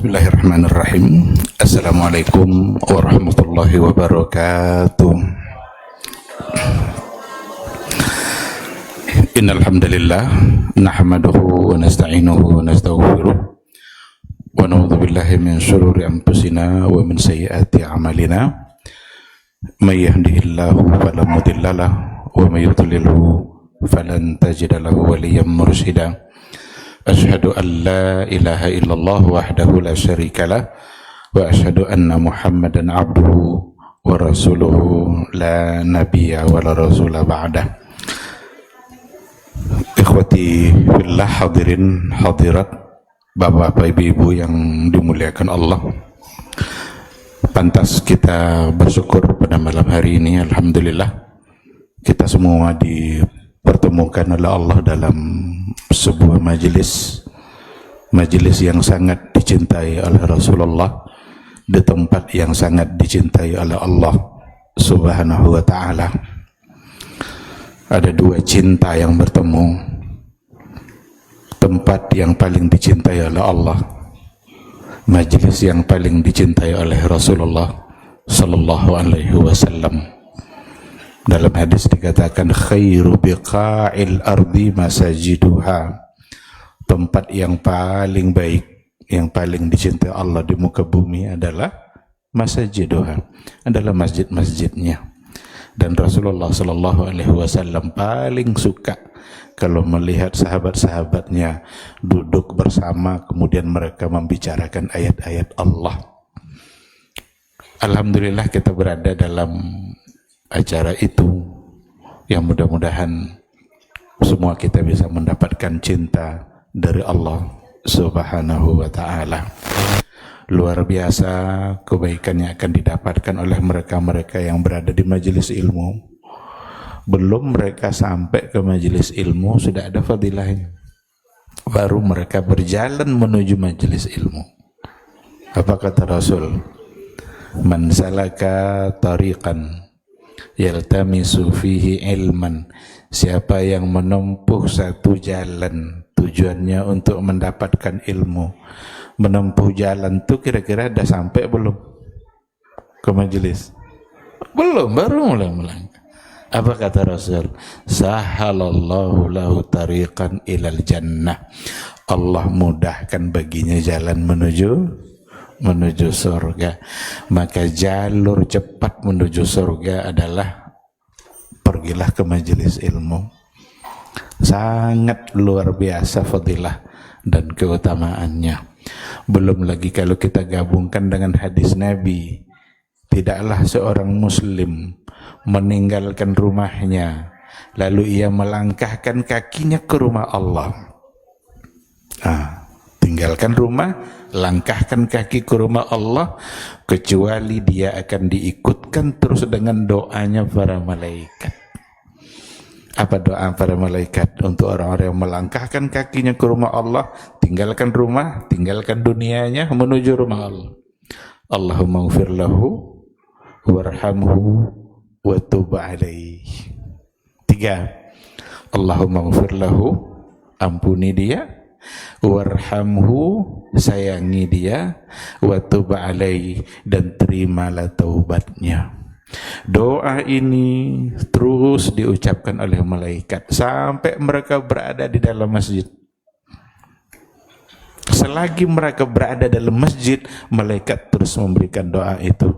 Bismillahirrahmanirrahim. Assalamualaikum warahmatullahi wabarakatuh. Innal hamdalillah nahmaduhu wa nasta'inuhu wa nastaghfiruh wa na'udzu billahi min shururi anfusina wa min sayyiati a'malina. May yahdihillahu fala mudilla lahu wa may yudlilhu falan tajida lahu waliyyan mursyida. Asyhadu an la ilaha illallah wahdahu la syarika lah wa asyhadu anna Muhammadan abduhu wa rasuluhu la nabiyya wa la rasula ba'dah. Ikhwati fillah, hadirin hadirat, bapak-bapak, ibu-ibu yang dimuliakan Allah. Pantas kita bersyukur pada malam hari ini, alhamdulillah kita semua dipertemukan oleh Allah dalam sebuah majelis yang sangat dicintai oleh Rasulullah, di tempat yang sangat dicintai oleh Allah Subhanahu wa ta'ala. Ada dua cinta yang bertemu, tempat yang paling dicintai oleh Allah, majelis yang paling dicintai oleh Rasulullah sallallahu alaihi wasallam. Dalam hadis dikatakan khairu biqa'il ardi masajiduha, tempat yang paling baik, yang paling dicintai Allah di muka bumi adalah masajiduha, adalah masjid-masjidnya. Dan Rasulullah sallallahu alaihi wasallam paling suka kalau melihat sahabat-sahabatnya duduk bersama kemudian mereka membicarakan ayat-ayat Allah. Alhamdulillah kita berada dalam acara itu yang mudah-mudahan semua kita bisa mendapatkan cinta dari Allah Subhanahu wa ta'ala. Luar biasa kebaikan yang akan didapatkan oleh mereka-mereka yang berada di majelis ilmu. Belum mereka sampai ke majelis ilmu sudah ada fadilahnya, baru mereka berjalan menuju majelis ilmu. Apa kata Rasul? Man salaka tariqan yaltamisu fihi ilman, siapa yang menempuh satu jalan tujuannya untuk mendapatkan ilmu. Menempuh jalan itu kira-kira dah sampai belum ke majelis? Belum, baru mulai melangkah. Apa kata Rasul? Sahalallahu lahu tariqan ilal jannah, Allah mudahkan baginya jalan menuju surga. Maka jalur cepat menuju surga adalah pergilah ke majelis ilmu. Sangat luar biasa fadilah dan keutamaannya. Belum lagi kalau kita gabungkan dengan hadis Nabi, tidaklah seorang muslim meninggalkan rumahnya lalu ia melangkahkan kakinya ke rumah Allah. Tinggalkan rumah, langkahkan kaki ke rumah Allah, kecuali dia akan diikutkan terus dengan doanya para malaikat. Apa doa para malaikat untuk orang-orang yang melangkahkan kakinya ke rumah Allah, tinggalkan rumah, tinggalkan dunianya menuju rumah Allah? Allahumma ighfir lahu warhamhu wa tub alaihi. 3. Allahumma ighfir lahu, ampuni dia, warhamhu, sayangi dia, wa tub alaihi, dan terimalah taubatnya. Doa ini terus diucapkan oleh malaikat sampai mereka berada di dalam masjid. Selagi mereka berada dalam masjid, malaikat terus memberikan doa itu.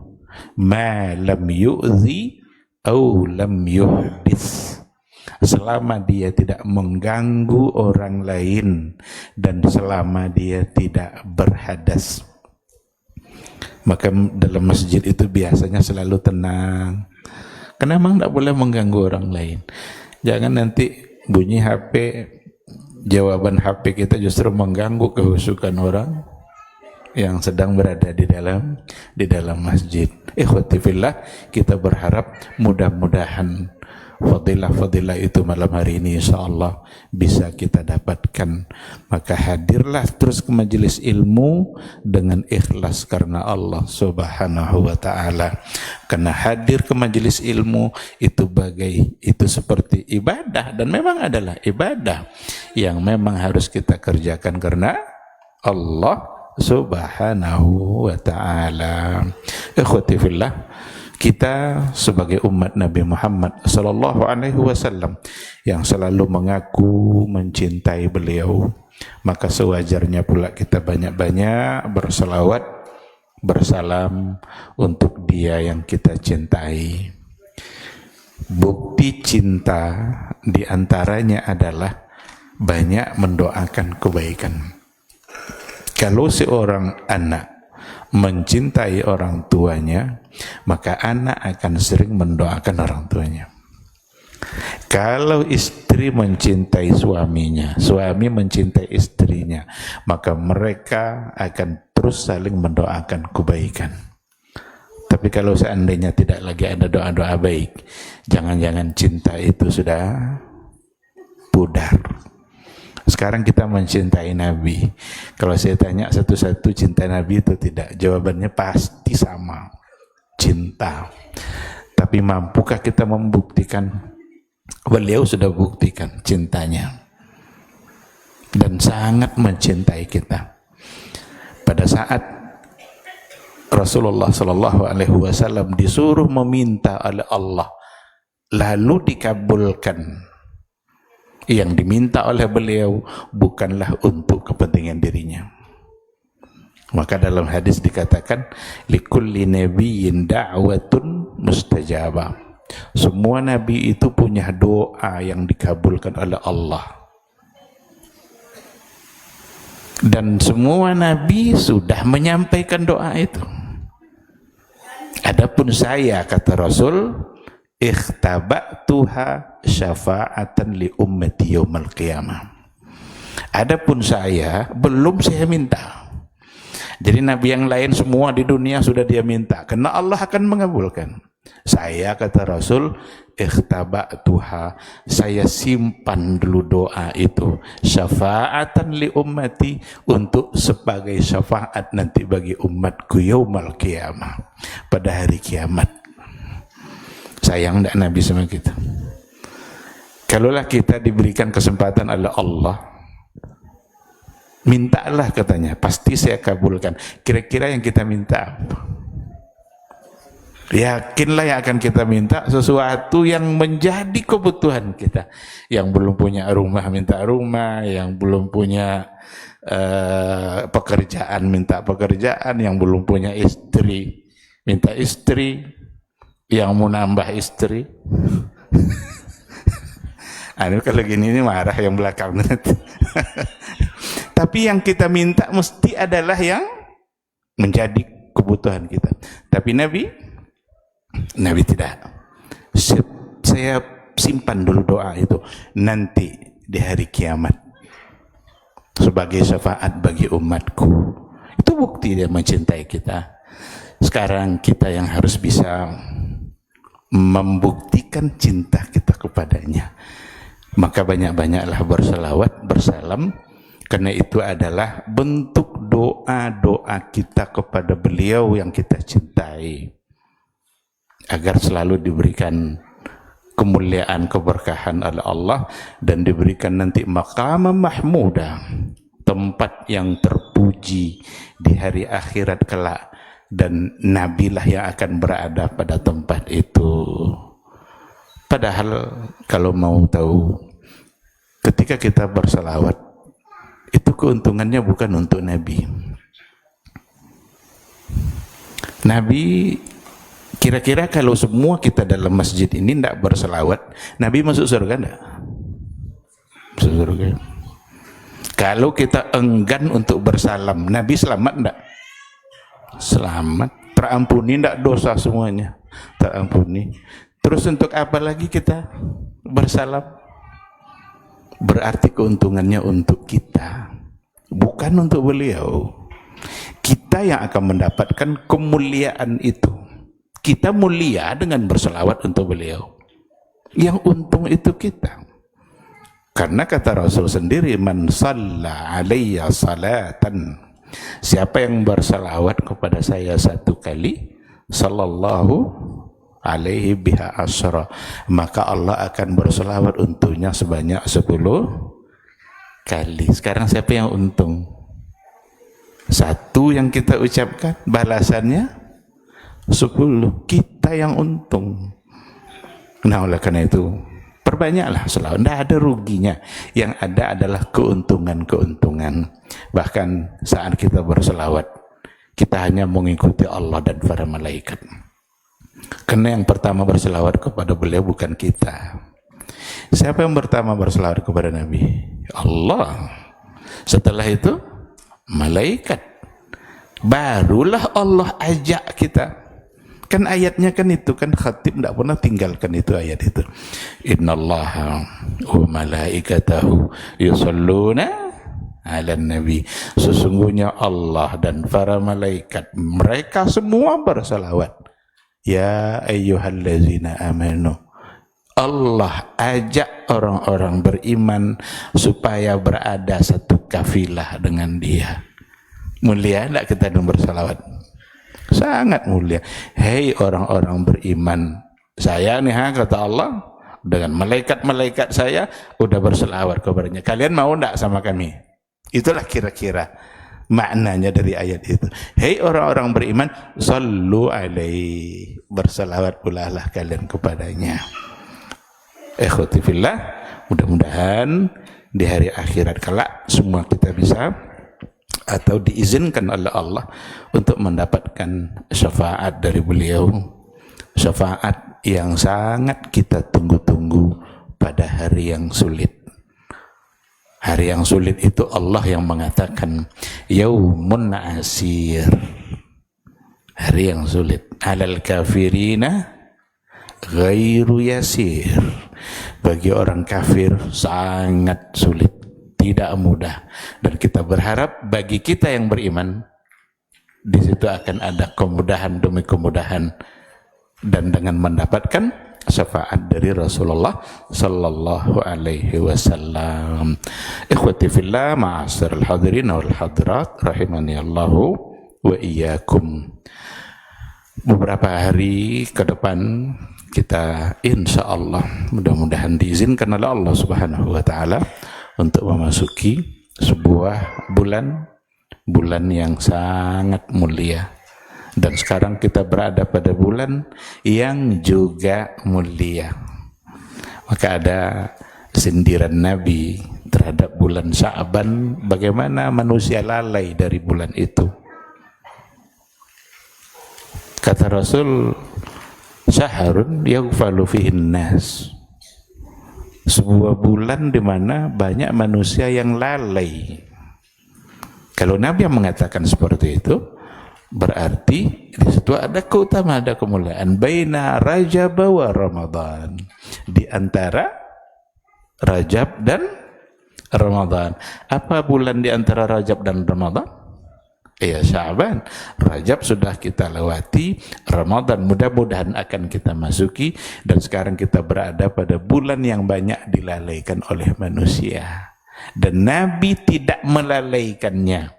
Ma lam yu'zi au lam yuhdis, selama dia tidak mengganggu orang lain dan selama dia tidak berhadas. Maka dalam masjid itu biasanya selalu tenang, karena memang tidak boleh mengganggu orang lain. Jangan nanti bunyi HP jawaban HP kita justru mengganggu kehusukan orang yang sedang berada di dalam masjid. Ikhwati fillah, kita berharap mudah-mudahan fadilah-fadilah itu malam hari ini insyaallah bisa kita dapatkan. Maka hadirlah terus ke majelis ilmu dengan ikhlas karena Allah Subhanahu wa taala. Karena hadir ke majelis ilmu itu seperti ibadah, dan memang adalah ibadah yang memang harus kita kerjakan karena Allah Subhanahu wa ta'ala. Ikhwati fillah, kita sebagai umat Nabi Muhammad sallallahu alaihi wasallam yang selalu mengaku mencintai beliau, maka sewajarnya pula kita banyak-banyak berselawat, bersalam untuk dia yang kita cintai. Bukti cinta diantaranya adalah banyak mendoakan kebaikan. Kalau seorang anak mencintai orang tuanya, maka anak akan sering mendoakan orang tuanya. Kalau istri mencintai suaminya, suami mencintai istrinya, maka mereka akan terus saling mendoakan kebaikan. Tapi kalau seandainya tidak lagi ada doa-doa baik, jangan-jangan cinta itu sudah pudar. Sekarang kita mencintai Nabi. Kalau saya tanya satu-satu cinta Nabi itu tidak, jawabannya pasti sama, cinta. Tapi mampukah kita membuktikan? Beliau sudah buktikan cintanya dan sangat mencintai kita. Pada saat Rasulullah Shallallahu Alaihi Wasallam disuruh meminta oleh Allah, lalu dikabulkan. Yang diminta oleh beliau bukanlah untuk kepentingan dirinya. Maka dalam hadis dikatakan, likulli nabiyyin da'watun mustajabah. Semua nabi itu punya doa yang dikabulkan oleh Allah. Dan semua nabi sudah menyampaikan doa itu. Adapun saya, kata Rasul, ikhtaba'tuha syafa'atan li ummati yaumal qiyamah. Adapun saya belum saya minta. Jadi nabi yang lain semua di dunia sudah dia minta, karena Allah akan mengabulkan. Saya, kata Rasul, ikhtaba'tuha, saya simpan dulu doa itu, syafa'atan li ummati, untuk sebagai syafaat nanti bagi umatku yaumal qiyamah, pada hari kiamat. Sayang tidak Nabi sama kita. Kalaulah kita diberikan kesempatan oleh Allah, mintalah katanya, pasti saya kabulkan. Kira-kira yang kita minta apa? Yakinlah yang akan kita minta sesuatu yang menjadi kebutuhan kita. Yang belum punya rumah minta rumah, yang belum punya pekerjaan minta pekerjaan, yang belum punya istri minta istri, yang mau nambah istri. Anu kalau gini ini marah yang belakang. Tapi yang kita minta mesti adalah yang menjadi kebutuhan kita. Tapi Nabi tidak. Saya simpan dulu doa itu nanti di hari kiamat sebagai syafaat bagi umatku. Itu bukti dia mencintai kita. Sekarang kita yang harus bisa membuktikan cinta kita kepadanya. Maka banyak-banyaklah berselawat, bersalam, karena itu adalah bentuk doa-doa kita kepada beliau yang kita cintai, agar selalu diberikan kemuliaan, keberkahan oleh Allah, dan diberikan nanti maqam mahmudah, tempat yang terpuji di hari akhirat kelak, dan nabilah yang akan berada pada tempat itu. Padahal kalau mau tahu, ketika kita berselawat, itu keuntungannya bukan untuk Nabi. Nabi, kira-kira kalau semua kita dalam masjid ini tidak berselawat, Nabi masuk surga enggak? Masuk surga. Kalau kita enggan untuk bersalam, Nabi selamat enggak? Selamat. Terampuni enggak dosa semuanya? Terampuni. Terus untuk apa lagi kita bersalam? berarti keuntungannya untuk kita, bukan untuk beliau. Kita yang akan mendapatkan kemuliaan itu. Kita mulia dengan berselawat untuk beliau. Yang untung itu kita. Karena kata Rasul sendiri, man shalla alayya salatan, siapa yang berselawat kepada saya satu kali, sallallahu alaihi biha asyra, maka Allah akan berselawat untuknya sebanyak 10 kali. Sekarang siapa yang untung? Satu yang kita ucapkan, balasannya 10. Kita yang untung. Nah, oleh karena itu perbanyaklah selawat, tidak ada ruginya. Yang ada adalah keuntungan-keuntungan. Bahkan saat kita berselawat, kita hanya mengikuti Allah dan para malaikat. Karena yang pertama berselawat kepada beliau bukan kita. Siapa yang pertama berselawat kepada Nabi? Allah. Setelah itu malaikat. Barulah Allah ajak kita. Kan ayatnya kan itu kan, khatib tidak pernah tinggalkan itu ayat itu. Innallaha wa malaikatahu yusalluna ala nabi. Sesungguhnya Allah dan para malaikat, mereka semua berselawat. Ya ayyuhallazina amanu. Allah ajak orang-orang beriman supaya berada satu kafilah dengan dia. Mulia tidak kita dengan bersalawat? Sangat mulia. Hei orang-orang beriman, saya nih kata Allah, dengan malaikat-malaikat saya udah berselawat kepadanya. Kalian mau enggak sama kami? Itulah kira-kira maknanya dari ayat itu. Hei orang-orang beriman, sallu alaihi, berselawat pula lah kalian kepadanya. Ikhwati fillah, mudah-mudahan di hari akhirat kelak semua kita bisa atau diizinkan oleh Allah untuk mendapatkan syafaat dari beliau, syafaat yang sangat kita tunggu-tunggu pada hari yang sulit. Hari yang sulit itu Allah yang mengatakan yaumun asir, hari yang sulit, alal kafirina ghairu yasir, bagi orang kafir sangat sulit, tidak mudah. Dan kita berharap bagi kita yang beriman, di situ akan ada kemudahan demi kemudahan, dan dengan mendapatkan syafaat dari Rasulullah sallallahu alaihi wasallam. Ikhwati fillah, ma'asyiral hadirin wal hadirat rahimani Allahu wa iyyakum. Beberapa hari ke depan kita insya Allah mudah-mudahan diizinkan oleh Allah Subhanahu wa taala untuk memasuki sebuah bulan yang sangat mulia. Dan sekarang kita berada pada bulan yang juga mulia. Maka ada sindiran Nabi terhadap bulan Sya'ban, bagaimana manusia lalai dari bulan itu. Kata Rasul, syahrun yaghfalu fihin nas, sebuah bulan di mana banyak manusia yang lalai. Kalau Nabi yang mengatakan seperti itu, berarti di situ ada keutamaan, ada kemuliaan. Baina Rajab wa Ramadan, di antara Rajab dan Ramadan. Apa bulan di antara Rajab dan Ramadan? Ya, Sya'ban. Rajab sudah kita lewati, Ramadan mudah-mudahan akan kita masuki, dan sekarang kita berada pada bulan yang banyak dilalaikan oleh manusia. Dan Nabi tidak melalaikannya.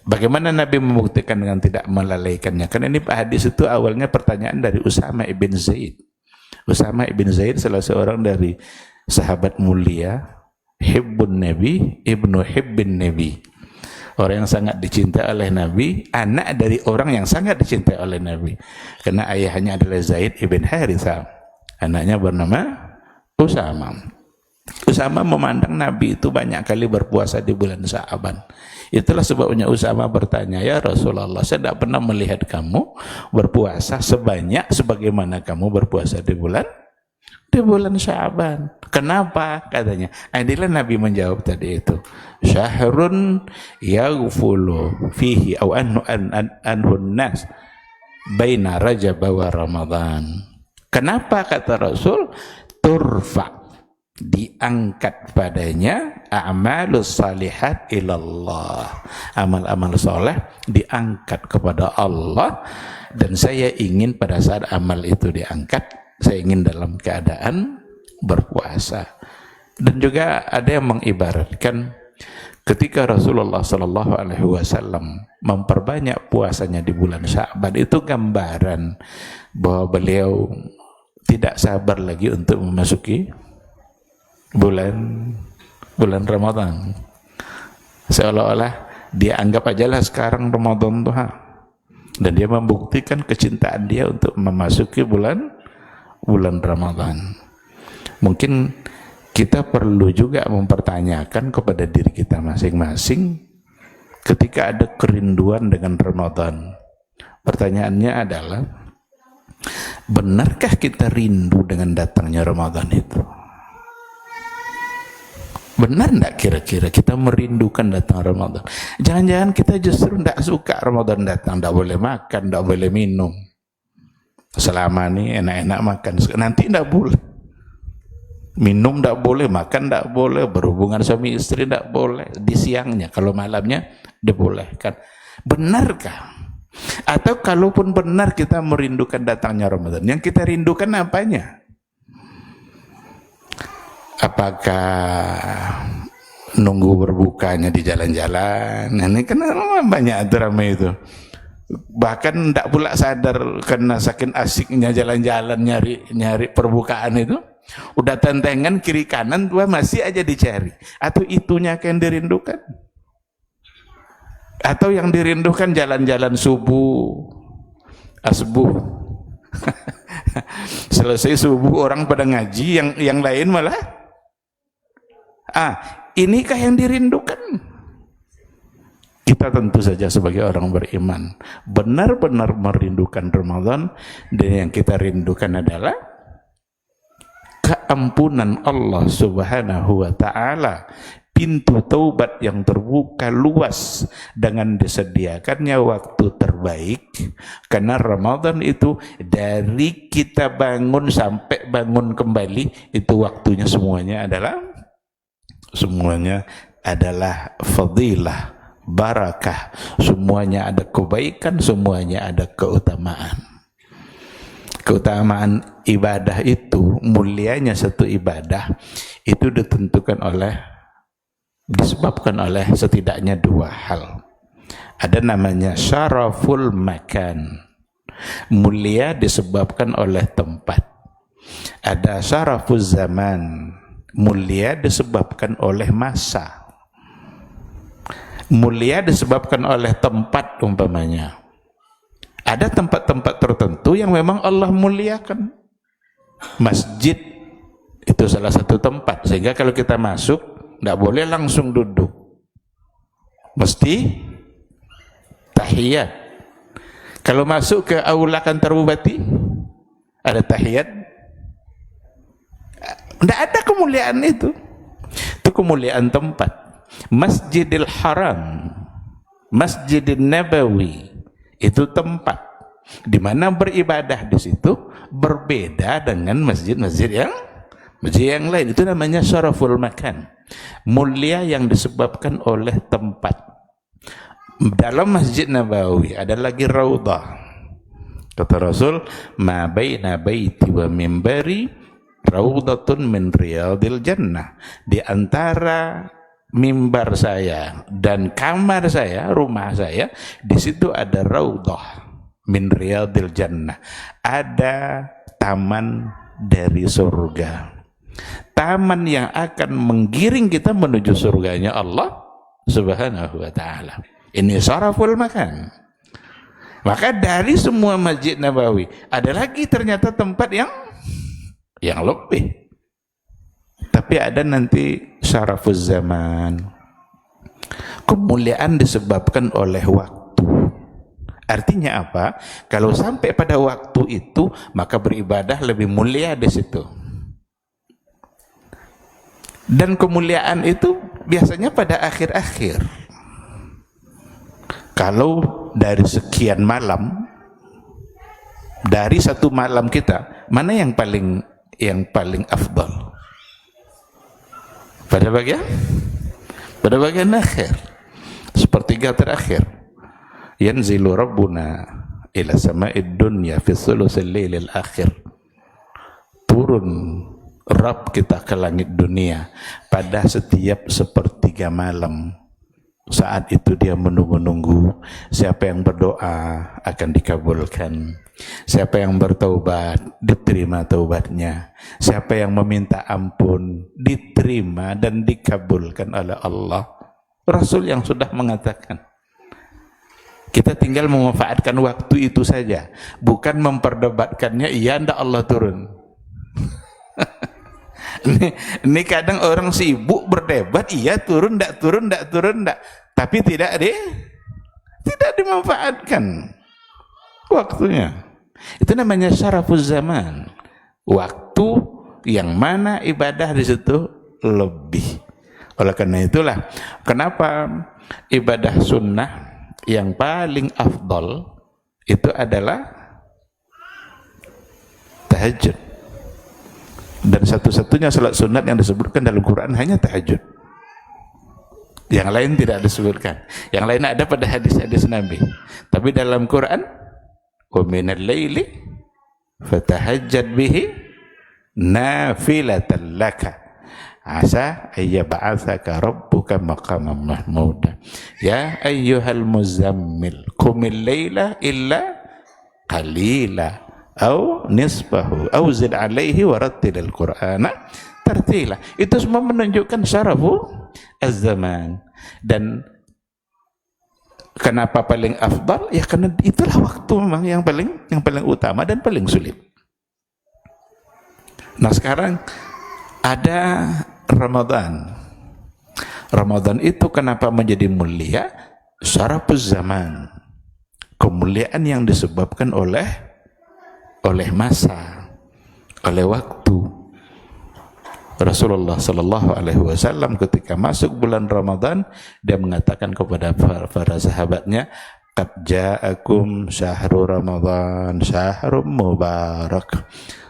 Bagaimana Nabi membuktikan dengan tidak melalaikannya? Karena ini hadis itu awalnya pertanyaan dari Usama ibn Zaid. Usama ibn Zaid salah seorang dari sahabat mulia, hibbun Nabi, ibnu hibbin Nabi. Orang yang sangat dicintai oleh Nabi, anak dari orang yang sangat dicintai oleh Nabi. Karena ayahnya adalah Zaid ibn Harithah, anaknya bernama Usama. Usama memandang Nabi itu banyak kali berpuasa di bulan Sya'ban. Itulah sebabnya Usama bertanya, ya Rasulullah, saya tidak pernah melihat kamu berpuasa sebanyak sebagaimana kamu berpuasa di bulan Sya'ban. Kenapa? Katanya. Inilah Nabi menjawab tadi itu. Syahrun yaghfulu fihi aw anhun nas baina Rajab wa Ramadan. Kenapa kata Rasul? Turfa diangkat padanya a'malus salihat ilallah, amal-amal soleh diangkat kepada Allah. Dan saya ingin pada saat amal itu diangkat, saya ingin dalam keadaan berpuasa. Dan juga ada yang mengibaratkan ketika Rasulullah SAW memperbanyak puasanya di bulan Sya'ban, itu gambaran bahwa beliau tidak sabar lagi untuk memasuki bulan Ramadan. Seolah-olah dia anggap ajalah sekarang Ramadan tuh, dan dia membuktikan kecintaan dia untuk memasuki bulan Ramadan. Mungkin kita perlu juga mempertanyakan kepada diri kita masing-masing ketika ada kerinduan dengan Ramadan. Pertanyaannya adalah, benarkah kita rindu dengan datangnya Ramadan itu? Benar enggak kira-kira kita merindukan datang Ramadan? Jangan-jangan kita justru enggak suka Ramadan datang, enggak boleh makan, enggak boleh minum. Selama ini enak-enak makan, nanti enggak boleh. Minum enggak boleh, makan enggak boleh, berhubungan suami istri enggak boleh. Di siangnya, kalau malamnya dibolehkan. Benarkah? Atau kalaupun benar kita merindukan datangnya Ramadan, yang kita rindukan apanya? Apakah nunggu berbukanya di jalan-jalan? Ini kan banyak drama itu. Bahkan tidak pula sadar karena saking asiknya jalan-jalan nyari perbukaan itu. Udah tentengan kiri kanan dua masih aja dicari. Atau itunya yang dirindukan? Atau yang dirindukan jalan-jalan subuh, asbuh. Selesai subuh orang pada ngaji, yang lain malah inikah yang dirindukan? Kita tentu saja sebagai orang beriman benar-benar merindukan Ramadan, dan yang kita rindukan adalah keampunan Allah Subhanahu wa ta'ala, pintu taubat yang terbuka luas dengan disediakannya waktu terbaik. Karena Ramadan itu dari kita bangun sampai bangun kembali, itu waktunya semuanya adalah fadilah, barakah, semuanya ada kebaikan, semuanya ada keutamaan. Keutamaan ibadah itu, mulianya satu ibadah itu disebabkan oleh setidaknya dua hal. Ada namanya syaraful makan, mulia disebabkan oleh tempat. Ada syaraful zaman, mulia disebabkan oleh masa. Mulia disebabkan oleh tempat umpamanya. Ada tempat-tempat tertentu yang memang Allah muliakan. Masjid itu salah satu tempat, sehingga kalau kita masuk tidak boleh langsung duduk, mesti tahiyat. Kalau masuk ke aula kantor bupati ada tahiyat? Tidak ada kemuliaan itu. Itu kemuliaan tempat. Masjidil Haram, Masjidil Nabawi, itu tempat di mana beribadah di situ berbeda dengan masjid-masjid yang lain. Itu namanya syaraful makan, mulia yang disebabkan oleh tempat. Dalam Masjid Nabawi ada lagi raudhah. Kata Rasul, ma baina baiti wa mimbari raudhatun min riyadil jannah. Di antara mimbar saya dan kamar saya, rumah saya, di situ ada raudhah min riyadil jannah. Ada taman dari surga. Taman yang akan menggiring kita menuju surganya Allah Subhanahu wa ta'ala. Ini syaraful makan. Maka dari semua Masjid Nabawi ada lagi ternyata tempat yang lebih. Tapi ada nanti syaraful zaman. Kemuliaan disebabkan oleh waktu. Artinya apa? Kalau sampai pada waktu itu, maka beribadah lebih mulia di situ. Dan kemuliaan itu biasanya pada akhir-akhir. Kalau dari sekian malam, dari satu malam kita, mana yang paling afdal? pada bagian akhir, sepertiga terakhir. Yanzilu rabbuna ila sama'id dunya fi thuluthil lailil akhir. Turun Rabb kita ke langit dunia pada setiap sepertiga malam. Saat itu dia menunggu-nunggu siapa yang berdoa akan dikabulkan, siapa yang bertaubat diterima taubatnya, siapa yang meminta ampun diterima dan dikabulkan oleh Allah. Rasul yang sudah mengatakan. Kita tinggal memanfaatkan waktu itu saja, bukan memperdebatkannya iya ndak Allah turun. Ini kadang orang sibuk berdebat, iya turun ndak, tapi tidak dimanfaatkan waktunya. Itu namanya syarafuz zaman, waktu yang mana ibadah di situ lebih. Oleh karena itulah kenapa ibadah sunnah yang paling afdal itu adalah tahajud. Dan satu-satunya salat sunat yang disebutkan dalam Quran hanya tahajud. Yang lain tidak disebutkan. Yang lain ada pada hadis-hadis Nabi. Tapi dalam Quran, wa minal laili fatahajjad bihi nafilatan laka asa ayyab'atsaka rabbuka maqaman mahmuda. Ya ayyuhal muzammil qumil laila illa qalila au nisbahu au zid alaihi warattilil qur'ana tartila. Itu semua menunjukkan syarafu az-zaman. Dan kenapa paling afdal? Ya karena itulah waktu memang yang paling utama dan paling sulit. Nah sekarang ada Ramadan. Ramadan itu kenapa menjadi mulia? Syarafuz zaman, kemuliaan yang disebabkan oleh masa, oleh waktu. Rasulullah Sallallahu Alaihi Wasallam ketika masuk bulan Ramadan, dia mengatakan kepada para sahabatnya, qad ja'akum syahrul Ramadan syahrun mubarak.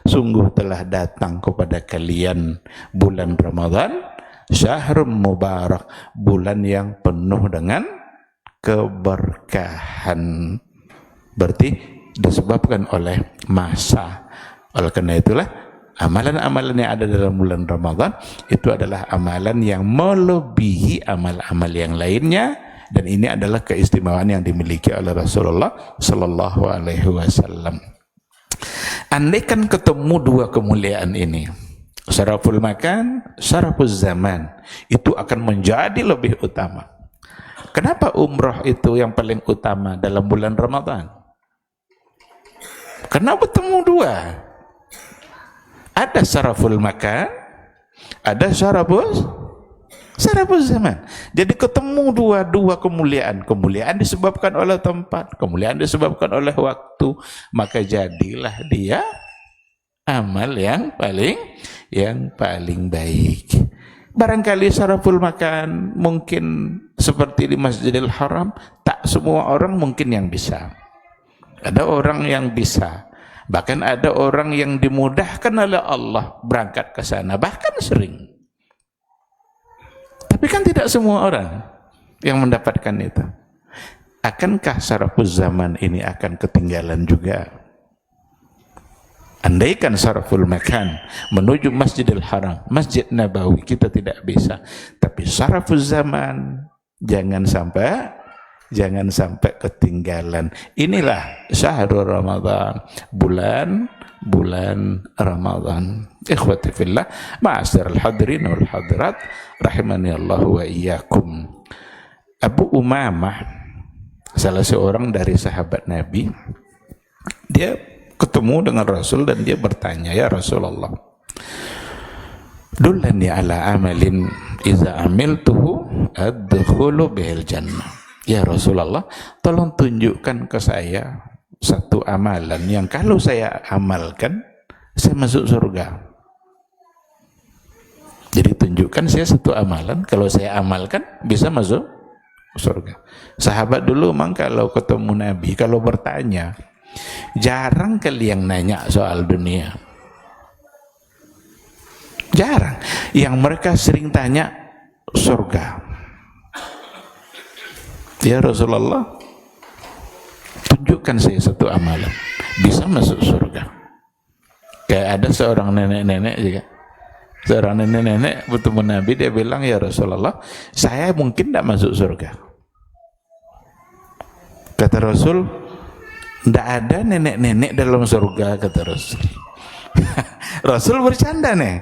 Sungguh telah datang kepada kalian bulan Ramadan, syahrun mubarak, bulan yang penuh dengan keberkahan. Berarti disebabkan oleh masa. Oleh karena itulah amalan-amalan yang ada dalam bulan Ramadan itu adalah amalan yang melebihi amal-amal yang lainnya, dan ini adalah keistimewaan yang dimiliki oleh Rasulullah Sallallahu Alaihi Wasallam. Andaikan ketemu dua kemuliaan ini, syaraful makan, syarafuz zaman, itu akan menjadi lebih utama. Kenapa umrah itu yang paling utama dalam bulan Ramadan? Karena bertemu dua, ada syaraful makan, ada syarafuz zaman. Jadi ketemu dua kemuliaan. Kemuliaan disebabkan oleh tempat, kemuliaan disebabkan oleh waktu, maka jadilah dia amal yang paling baik. Barangkali syaraful makan mungkin seperti di Masjidil Haram, tak semua orang mungkin yang bisa. Ada orang yang bisa, bahkan ada orang yang dimudahkan oleh Allah berangkat ke sana, bahkan sering. Tapi kan tidak semua orang yang mendapatkan itu. Akankah syarafuz zaman ini akan ketinggalan juga? Andaikan syaraful makan menuju Masjidil Haram, Masjid Nabawi kita tidak bisa, tapi syarafuz zaman jangan sampai ketinggalan. Inilah syahrul Ramadan, bulan Ramadan. Ikhwati fillah, ma'asyiral hadirin wal hadirat rahimani Allah wa iyyakum. Abu Umamah, salah seorang dari sahabat Nabi, dia ketemu dengan Rasul dan dia bertanya, ya Rasulullah, dullani ala amalin iza amiltuhu adkhulu bihil jannah. Ya Rasulullah, tolong tunjukkan ke saya satu amalan yang kalau saya amalkan, saya masuk surga. Jadi tunjukkan saya satu amalan, kalau saya amalkan bisa masuk surga. Sahabat dulu memang kalau ketemu Nabi, kalau bertanya, jarang kali yang nanya soal dunia. Jarang. Yang mereka sering tanya surga. Ya Rasulullah, tunjukkan saya satu amalan bisa masuk surga. Kayak ada seorang nenek-nenek juga. Seorang nenek-nenek bertemu Nabi, dia bilang, ya Rasulullah, saya mungkin tidak masuk surga. Kata Rasul, tidak ada nenek-nenek dalam surga, kata Rasul. Rasul bercanda nih,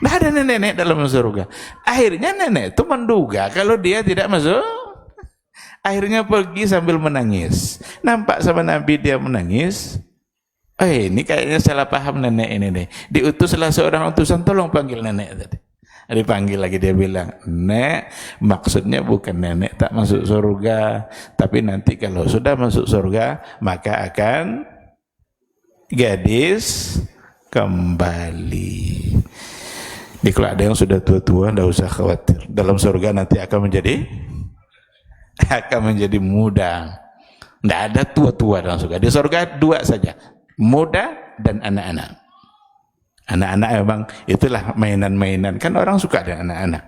tidak ada nenek-nenek dalam surga. Akhirnya nenek itu menduga kalau dia tidak masuk. Akhirnya pergi sambil menangis. Nampak sama Nabi dia menangis. Ini kayaknya salah paham nenek ini deh. Diutuslah seorang utusan, tolong panggil nenek tadi. Dipanggil lagi, dia bilang, Nek, maksudnya bukan nenek tak masuk surga, tapi nanti kalau sudah masuk surga, maka akan gadis kembali. Jadi kalau ada yang sudah tua-tua, tidak usah khawatir. Dalam surga nanti akan menjadi muda. Tidak ada tua-tua dalam surga. Di surga dua saja, muda dan anak-anak. Anak-anak memang itulah mainan-mainan, kan orang suka dengan anak-anak.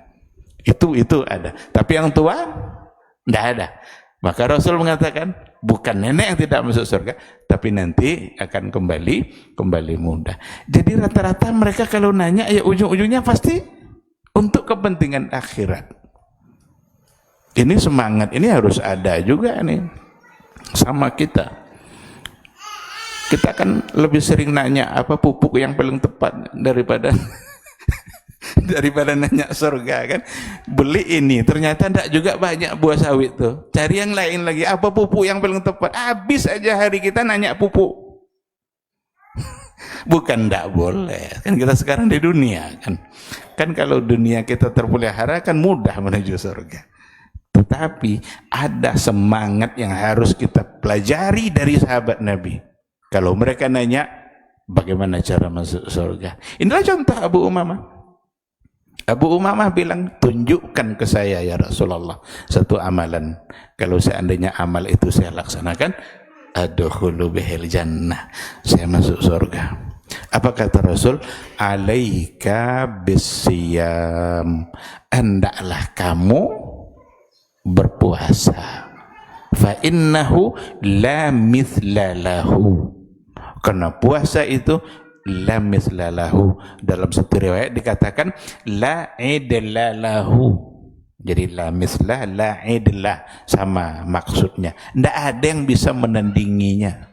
Itu ada. Tapi yang tua tidak ada. Maka Rasul mengatakan bukan nenek yang tidak masuk surga, tapi nanti akan kembali muda. Jadi rata-rata mereka kalau nanya, ya ujung-ujungnya pasti untuk kepentingan akhirat. Ini semangat ini harus ada juga nih sama kita. Kita kan lebih sering nanya apa pupuk yang paling tepat daripada nanya surga kan. Beli ini ternyata tidak juga banyak buah sawit tuh. Cari yang lain lagi, apa pupuk yang paling tepat. Habis aja hari kita nanya pupuk. Bukan tidak boleh. Kan kita sekarang di dunia kan. Kan kalau dunia kita terpelihara kan mudah menuju surga. Tetapi ada semangat yang harus kita pelajari dari sahabat Nabi. Kalau mereka nanya bagaimana cara masuk surga, inilah contoh Abu Umamah. Abu Umamah bilang, tunjukkan ke saya ya Rasulullah satu amalan. Kalau seandainya amal itu saya laksanakan, adkhulu bihil jannah, saya masuk surga. Apa kata Rasul? Alaika bisiyam, hendaklah kamu berpuasa. Fa innahu la mithla lahu, karena puasa itu la mithla lahu. Dalam satu riwayat dikatakan la idla lahu. Jadi la mithla, la idla, sama maksudnya. Tidak ada yang bisa menandinginya.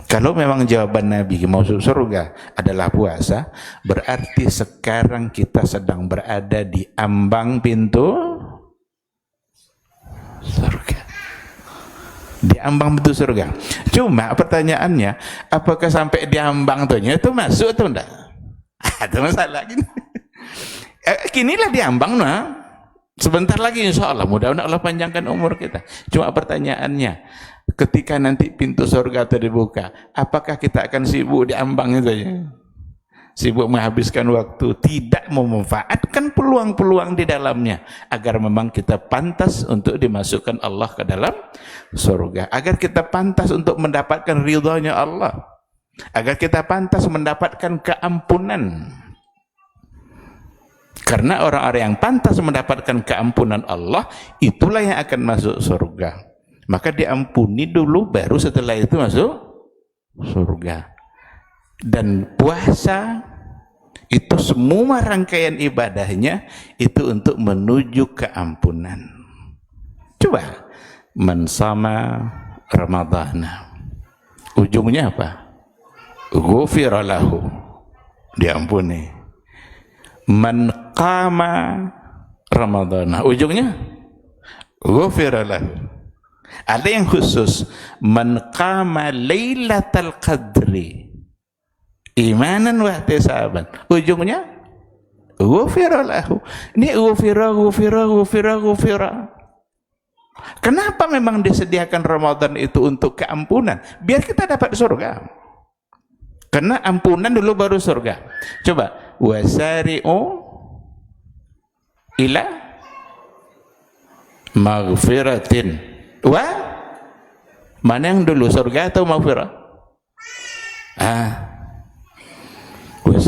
Kalau memang jawaban Nabi masuk surga adalah puasa, berarti sekarang kita sedang berada di ambang pintu surga. Di ambang pintu surga. Cuma pertanyaannya, apakah sampai di ambang itu masuk atau enggak? Ada masalah gini. Kinilah di ambang, nah. Sebentar lagi insya Allah, mudah-mudahan Allah panjangkan umur kita. Cuma pertanyaannya, ketika nanti pintu surga terbuka, apakah kita akan sibuk di ambang itu aja? Sibuk menghabiskan waktu, tidak memanfaatkan peluang-peluang di dalamnya, agar memang kita pantas untuk dimasukkan Allah ke dalam surga, agar kita pantas untuk mendapatkan ridhonya Allah, agar kita pantas mendapatkan keampunan. Karena orang-orang yang pantas mendapatkan keampunan Allah, itulah yang akan masuk surga. Maka diampuni dulu, baru setelah itu masuk surga. Dan puasa itu semua rangkaian ibadahnya itu untuk menuju keampunan. Coba, man sama Ramadhana, ujungnya apa? Ghufira lahu, diampuni. Man qama Ramadhana, ujungnya ghufira lahu. Ada yang khusus, man qama lailatal qadri imanan wa ihtisaban, ujungnya ghufira lahu. Ini ghufira. Kenapa memang disediakan Ramadan itu untuk keampunan? Biar kita dapat surga. Karena ampunan dulu baru surga. Coba, wasari'u ila maghfiratin wa, mana yang dulu, surga atau maghfirah?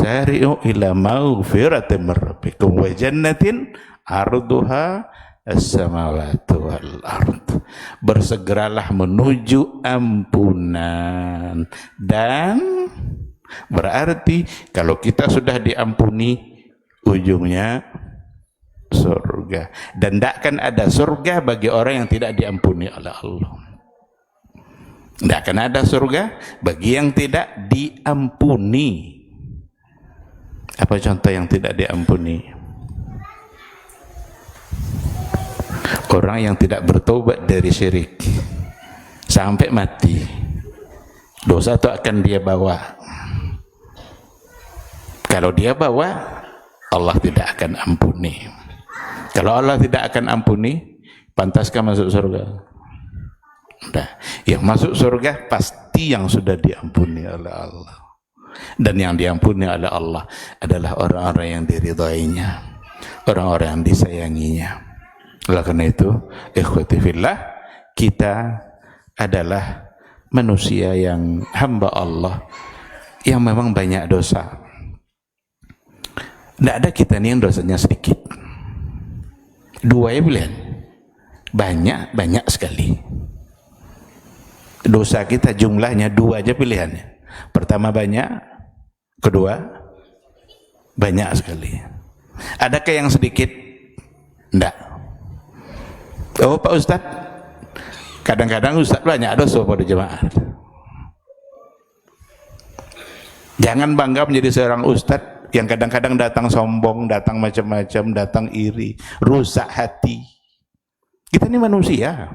wasari'u ila maghfiratin min rabbikum wa jannatin arduha as-samawati wal ard. Bersegeralah menuju ampunan, dan berarti kalau kita sudah diampuni, ujungnya surga. Dan tidak akan ada surga bagi orang yang tidak diampuni oleh Allah. Tidak akan ada surga bagi yang tidak diampuni. Apa contoh yang tidak diampuni? Orang yang tidak bertobat dari syirik sampai mati, dosa itu akan dia bawa. Kalau dia bawa, Allah tidak akan ampuni. Kalau Allah tidak akan ampuni, pantaskah masuk surga? Nah, yang masuk surga pasti yang sudah diampuni oleh Allah. Dan yang diampuni oleh Allah adalah orang-orang yang diridhoinya, orang-orang yang disayanginya. Oleh karena itu, ikhwati fillah, kita adalah manusia yang hamba Allah yang memang banyak dosa. Tidak ada kita nih yang dosanya sedikit. Dua ya pilihan. Banyak sekali. Dosa kita jumlahnya dua aja pilihannya. Pertama banyak, kedua banyak sekali. Adakah yang sedikit? Tidak. Oh Pak Ustadz, kadang-kadang Ustadz banyak dosa pada jemaah. Jangan bangga menjadi seorang Ustadz yang kadang-kadang datang sombong, datang macam-macam, datang iri, rusak hati. Kita ini manusia,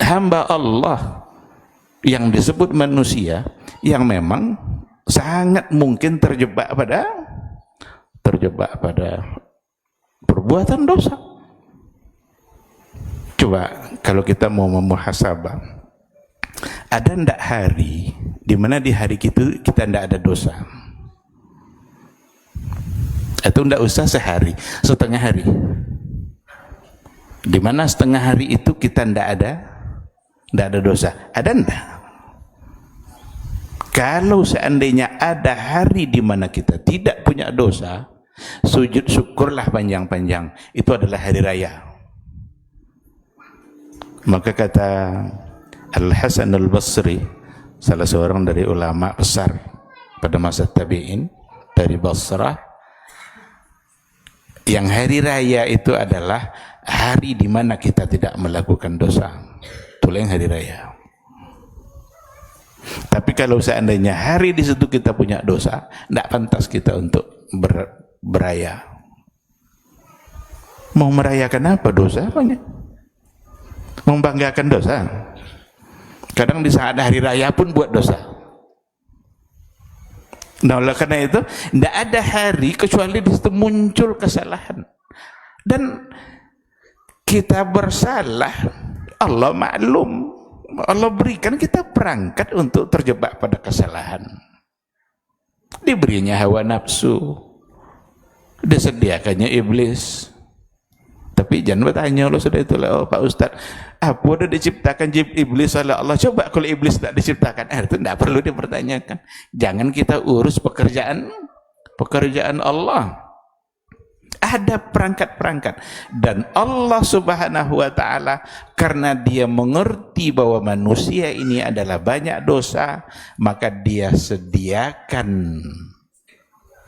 hamba Allah yang disebut manusia, yang memang sangat mungkin terjebak pada perbuatan dosa. Coba kalau kita mau memuhasabah, ada ndak hari di mana di hari itu kita ndak ada dosa? Atau ndak usah sehari, setengah hari. Di mana setengah hari itu kita ndak ada dosa? Ada ndak? Kalau seandainya ada hari di mana kita tidak punya dosa, sujud syukurlah panjang-panjang. Itu adalah hari raya. Maka kata Al-Hasan Al-Basri, salah seorang dari ulama besar pada masa tabi'in dari Basrah, yang hari raya itu adalah hari di mana kita tidak melakukan dosa. Itulah yang hari raya. Tapi kalau seandainya hari di situ kita punya dosa, tidak pantas kita untuk beraya. Mau merayakan apa dosa? Apanya? Membanggakan dosa. Kadang di saat hari raya pun buat dosa. Nah, oleh karena itu tidak ada hari kecuali di situ muncul kesalahan. Dan kita bersalah, Allah maklum, Allah berikan kita perangkat untuk terjebak pada kesalahan. Diberinya hawa nafsu, disediakannya iblis. Tapi jangan bertanya lo sudah itulah, oh Pak Ustadz, apa udah diciptakan iblis oleh Allah? Coba kalau iblis tak diciptakan, itu tidak perlu dipertanyakan. Jangan kita urus pekerjaan Allah. Ada perangkat-perangkat, dan Allah Subhanahu wa Ta'ala karena Dia mengerti bahwa manusia ini adalah banyak dosa, maka Dia sediakan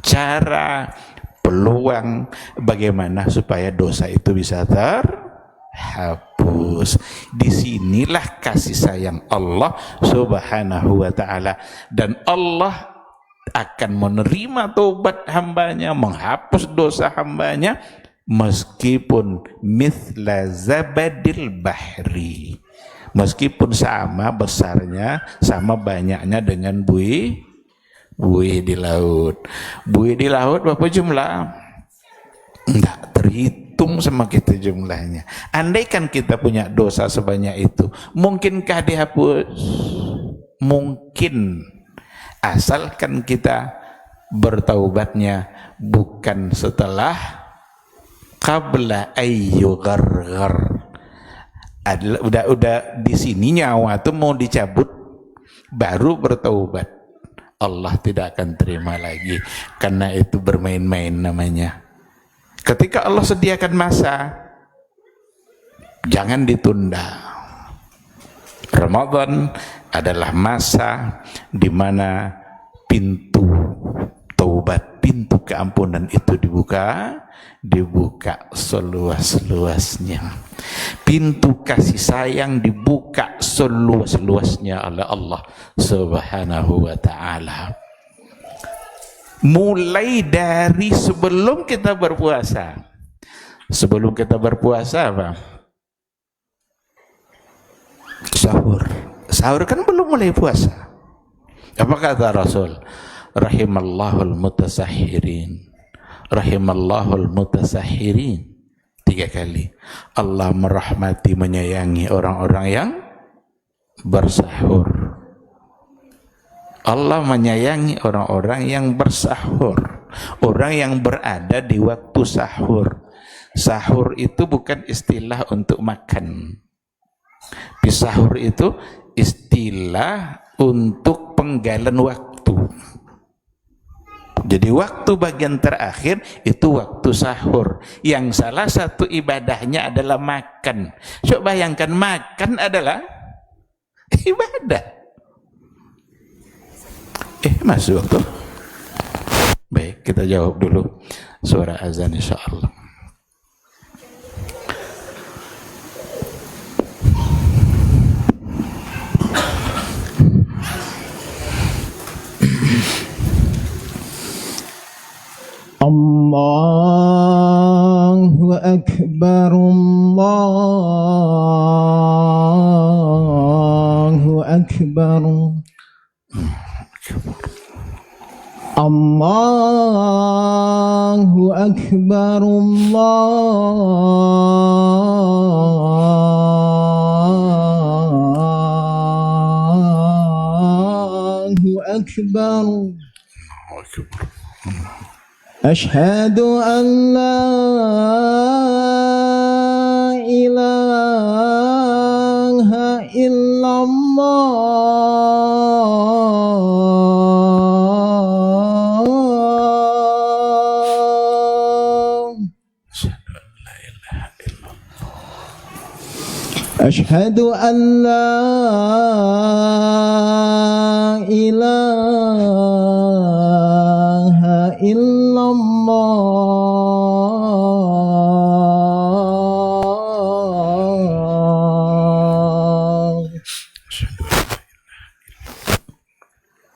cara, peluang bagaimana supaya dosa itu bisa terhapus. Disinilah kasih sayang Allah Subhanahu wa Ta'ala, dan Allah akan menerima taubat hambanya, menghapus dosa hambanya, meskipun mithla zabadil bahri, meskipun sama besarnya, sama banyaknya dengan buih di laut. Buih di laut berapa jumlah? Tidak terhitung sama kita jumlahnya. Andaikan kita punya dosa sebanyak itu, mungkinkah dihapus? Mungkin, asalkan kita bertaubatnya bukan setelah qabla ayyugharghar. Udah di sini nyawa tuh mau dicabut baru bertaubat. Allah tidak akan terima lagi, karena itu bermain-main namanya. Ketika Allah sediakan masa, jangan ditunda. Ramadan adalah masa di mana pintu taubat, pintu keampunan itu dibuka seluas-luasnya. Pintu kasih sayang dibuka seluas-luasnya oleh Allah Subhanahu wa ta'ala. Mulai dari sebelum kita berpuasa. Sebelum kita berpuasa apa? Sahur. Sahur kan belum mulai puasa. Apa kata Rasul? Rahimallahul mutasahhirin. Rahimallahul mutasahhirin. 3 kali. Allah merahmati, menyayangi orang-orang yang bersahur. Allah menyayangi orang-orang yang bersahur. Orang yang berada di waktu sahur. Sahur itu bukan istilah untuk makan. Sahur itu istilah untuk penggalan waktu. Jadi waktu bagian terakhir itu waktu sahur, yang salah satu ibadahnya adalah makan. Coba bayangkan, makan adalah ibadah. Masuk waktu. Baik, kita jawab dulu suara azan insyaallah. Allahu Akbar, Allahu Akbar, Allahu Akbar, Allahu Akbar. أشهد أن لا إله إلا الله أشهد أن لا إله إلا الله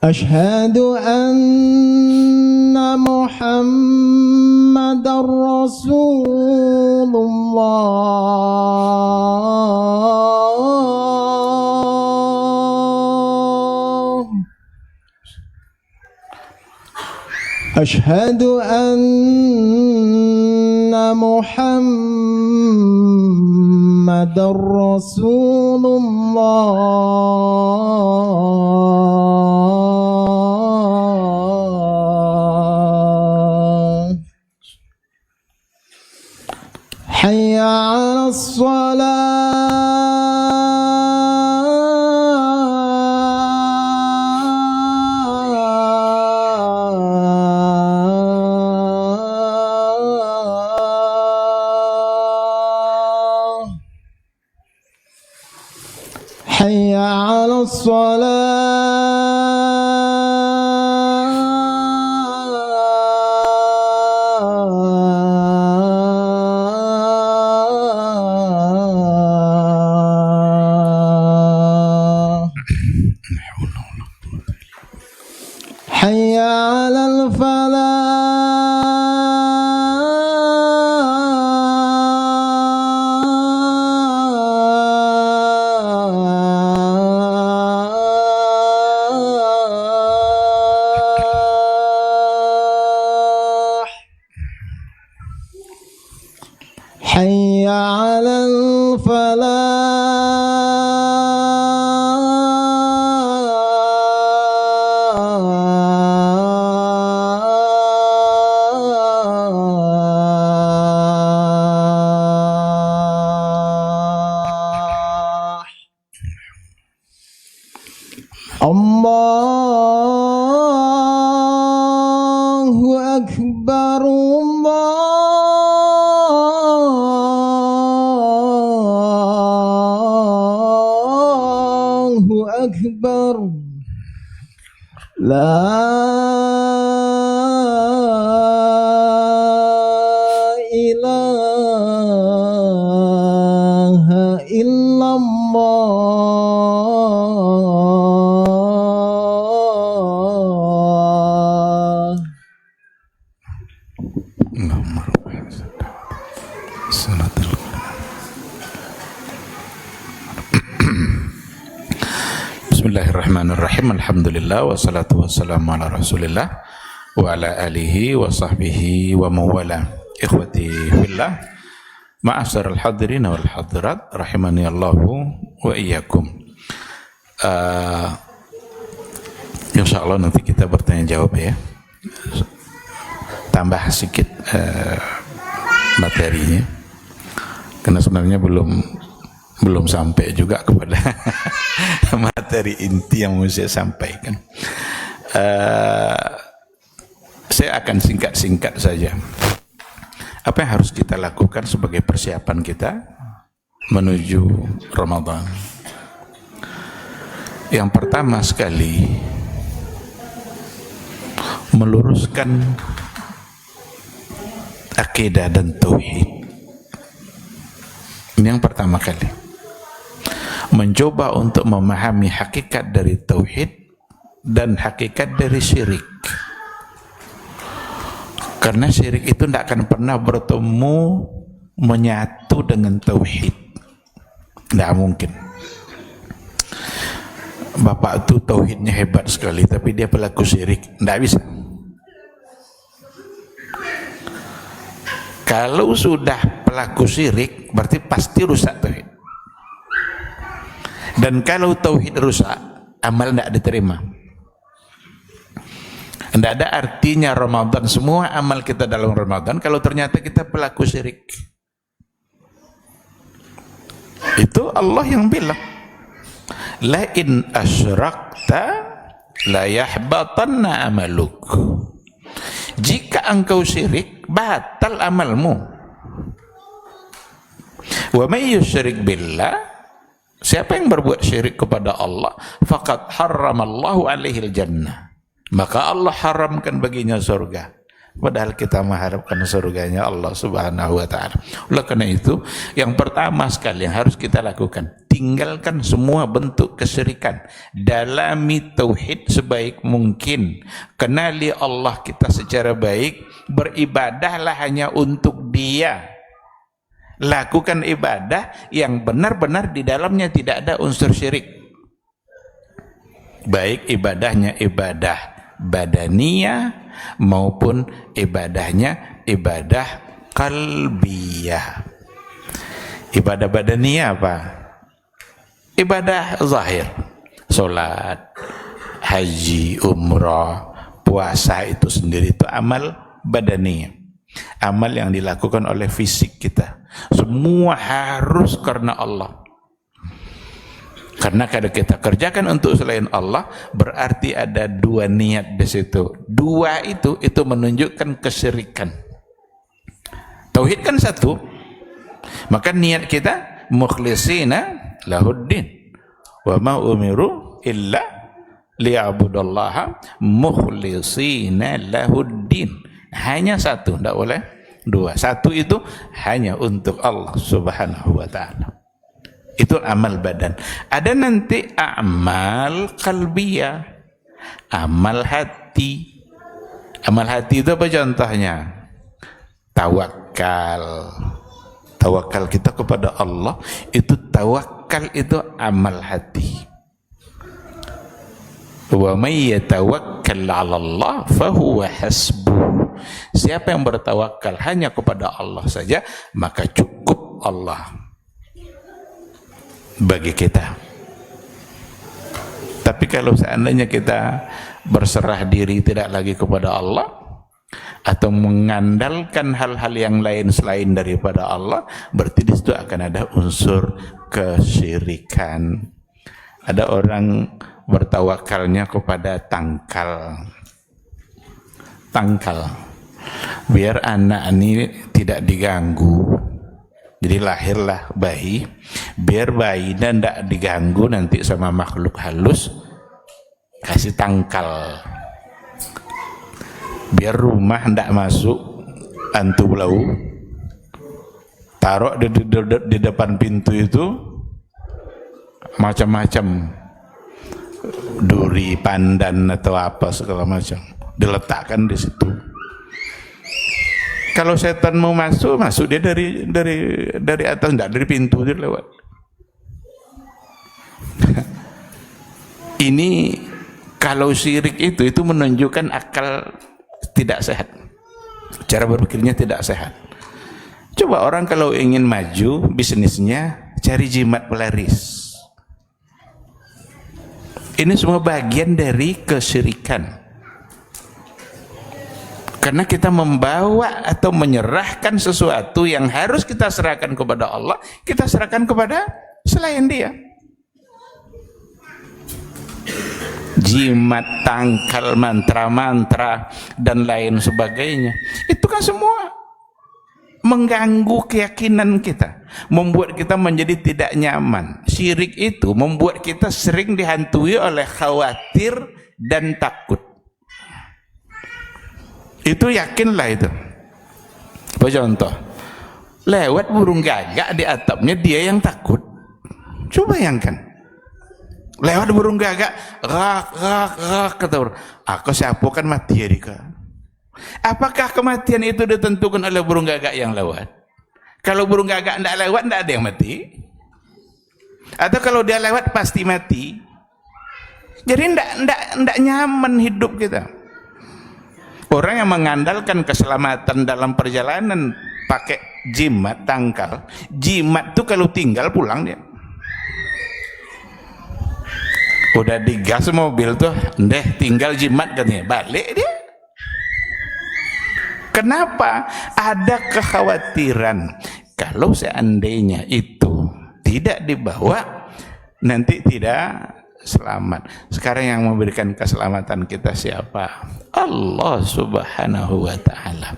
أشهد أن محمد رسول الله أشهد أن محمد رسول الله حي على الصلاة حي على الصلاة حي على الفلاح حي على الفلاح الله Allahu Akbar. La ilaha illallah. Bismillahirrahmanirrahim. Alhamdulillah wassalatu wassalamu ala Rasulillah wa ala alihi wa sahbihi wa mawala. Ikhwati fillah, ma'asyiral hadirin wal hadirat rahimani Allahu wa iyyakum. Insyaallah nanti kita bertanya jawab ya. Tambah sedikit materinya. Karena sebenarnya belum sampai juga kepada materi inti yang mau saya sampaikan. Saya akan singkat-singkat saja. Apa yang harus kita lakukan sebagai persiapan kita menuju Ramadan? Yang pertama sekali, meluruskan akidah dan tauhid. Ini yang pertama kali. Mencoba untuk memahami hakikat dari tauhid dan hakikat dari syirik. Karena syirik itu tidak akan pernah bertemu menyatu dengan tauhid. Tidak mungkin. Bapak itu tauhidnya hebat sekali, tapi dia pelaku syirik. Tidak bisa. Kalau sudah pelaku syirik, berarti pasti rusak tauhid. Dan kalau tauhid rusak, amal tidak diterima. Tidak ada artinya Ramadan, semua amal kita dalam Ramadan kalau ternyata kita pelaku syirik. Itu Allah yang bilang, la in asyrakta la yahbatanna amaluk. Jika engkau syirik, batal amalmu. Wa may yusyrik billah, siapa yang berbuat syirik kepada Allah, faqad harramallahu alaihil jannah, maka Allah haramkan baginya surga. Padahal kita mengharapkan surganya Allah subhanahu wa ta'ala. Oleh karena itu, yang pertama sekali yang harus kita lakukan, tinggalkan semua bentuk kesyirikan. Dalami tauhid sebaik mungkin. Kenali Allah kita secara baik. Beribadahlah hanya untuk Dia. Lakukan ibadah yang benar-benar di dalamnya tidak ada unsur syirik. Baik ibadahnya ibadah badaniyah maupun ibadahnya ibadah qalbiyah. Ibadah badaniyah apa? Ibadah zahir, salat, haji, umrah, puasa itu sendiri itu amal badaniyah. Amal yang dilakukan oleh fisik kita. Semua harus karena Allah. Karena kalau kita kerjakan untuk selain Allah, berarti ada dua niat di situ. Dua itu menunjukkan kesyirikan. Tauhid kan satu. Maka niat kita mukhlisina lahuddin. Wa ma umiru illa liya'budallaha mukhlisina lahuddin. Hanya satu, tidak boleh dua. Satu itu hanya untuk Allah subhanahu wa ta'ala. Itu amal badan. Ada nanti amal qalbiyah, amal hati. Amal hati itu apa contohnya? Tawakal. Tawakal kita kepada Allah, itu tawakal itu amal hati. Wa may yatawakkal 'ala Allah fahuwa hasbuh. Siapa yang bertawakal hanya kepada Allah saja, maka cukup Allah bagi kita. Tapi kalau seandainya kita berserah diri tidak lagi kepada Allah atau mengandalkan hal-hal yang lain selain daripada Allah, berarti di situ akan ada unsur kesyirikan. Ada orang bertawakalnya kepada tangkal. biar anak ini tidak diganggu. Jadi lahirlah bayi, biar bayi dan tidak diganggu nanti sama makhluk halus, kasih tangkal. Biar rumah tidak masuk hantu belau, taruh di depan pintu itu macam-macam, duri, pandan atau apa segala macam, diletakkan di situ. Kalau setan mau masuk dia dari atas, enggak dari pintu, dia lewat. Ini kalau syirik itu menunjukkan akal tidak sehat, cara berpikirnya tidak sehat. Coba orang kalau ingin maju bisnisnya cari jimat pelaris. Ini semua bagian dari kesyirikan. Karena kita membawa atau menyerahkan sesuatu yang harus kita serahkan kepada Allah, kita serahkan kepada selain Dia. Jimat, tangkal, mantra-mantra dan lain sebagainya, itu kan semua mengganggu keyakinan kita, membuat kita menjadi tidak nyaman. Syirik itu membuat kita sering dihantui oleh khawatir dan takut. Itu yakinlah itu. Apa contoh? Lewat burung gagak di atapnya, dia yang takut. Coba bayangkan. Lewat burung gagak, rak, kata orang, aku siapa kan mati ya Dika. Apakah kematian itu ditentukan oleh burung gagak yang lewat? Kalau burung gagak tidak lewat, tidak ada yang mati. Atau kalau dia lewat pasti mati. Jadi tidak nyaman hidup kita. Orang yang mengandalkan keselamatan dalam perjalanan pakai jimat, tangkal. Jimat tuh kalau tinggal pulang dia. Udah digas mobil tuh, tinggal jimat katanya, balik dia. Kenapa? Ada kekhawatiran kalau seandainya itu tidak dibawa, nanti tidak selamat. Sekarang yang memberikan keselamatan kita siapa? Allah Subhanahu wa ta'ala.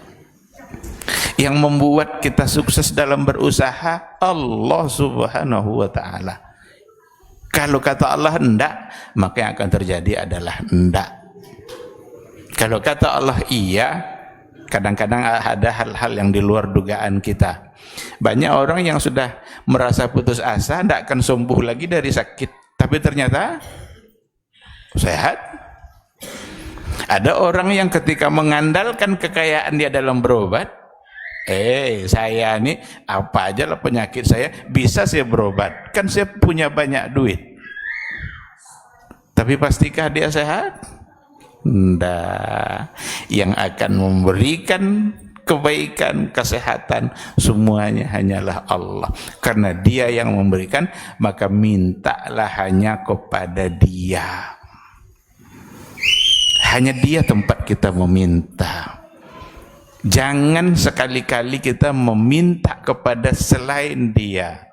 Yang membuat kita sukses dalam berusaha, Allah Subhanahu wa ta'ala. Kalau kata Allah hendak, maka yang akan terjadi adalah hendak. Kalau kata Allah iya, kadang-kadang ada hal-hal yang di luar dugaan kita. Banyak orang yang sudah merasa putus asa, tidak akan sembuh lagi dari sakit, tapi ternyata sehat. Ada orang yang ketika mengandalkan kekayaan dia dalam berobat, saya ini apa aja lah penyakit saya, bisa saya berobat, kan saya punya banyak duit. Tapi pastikah dia sehat? Tidak. Yang akan memberikan kebaikan, kesehatan, semuanya hanyalah Allah. Karena Dia yang memberikan, maka mintalah hanya kepada Dia. Hanya Dia tempat kita meminta. Jangan sekali-kali kita meminta kepada selain Dia.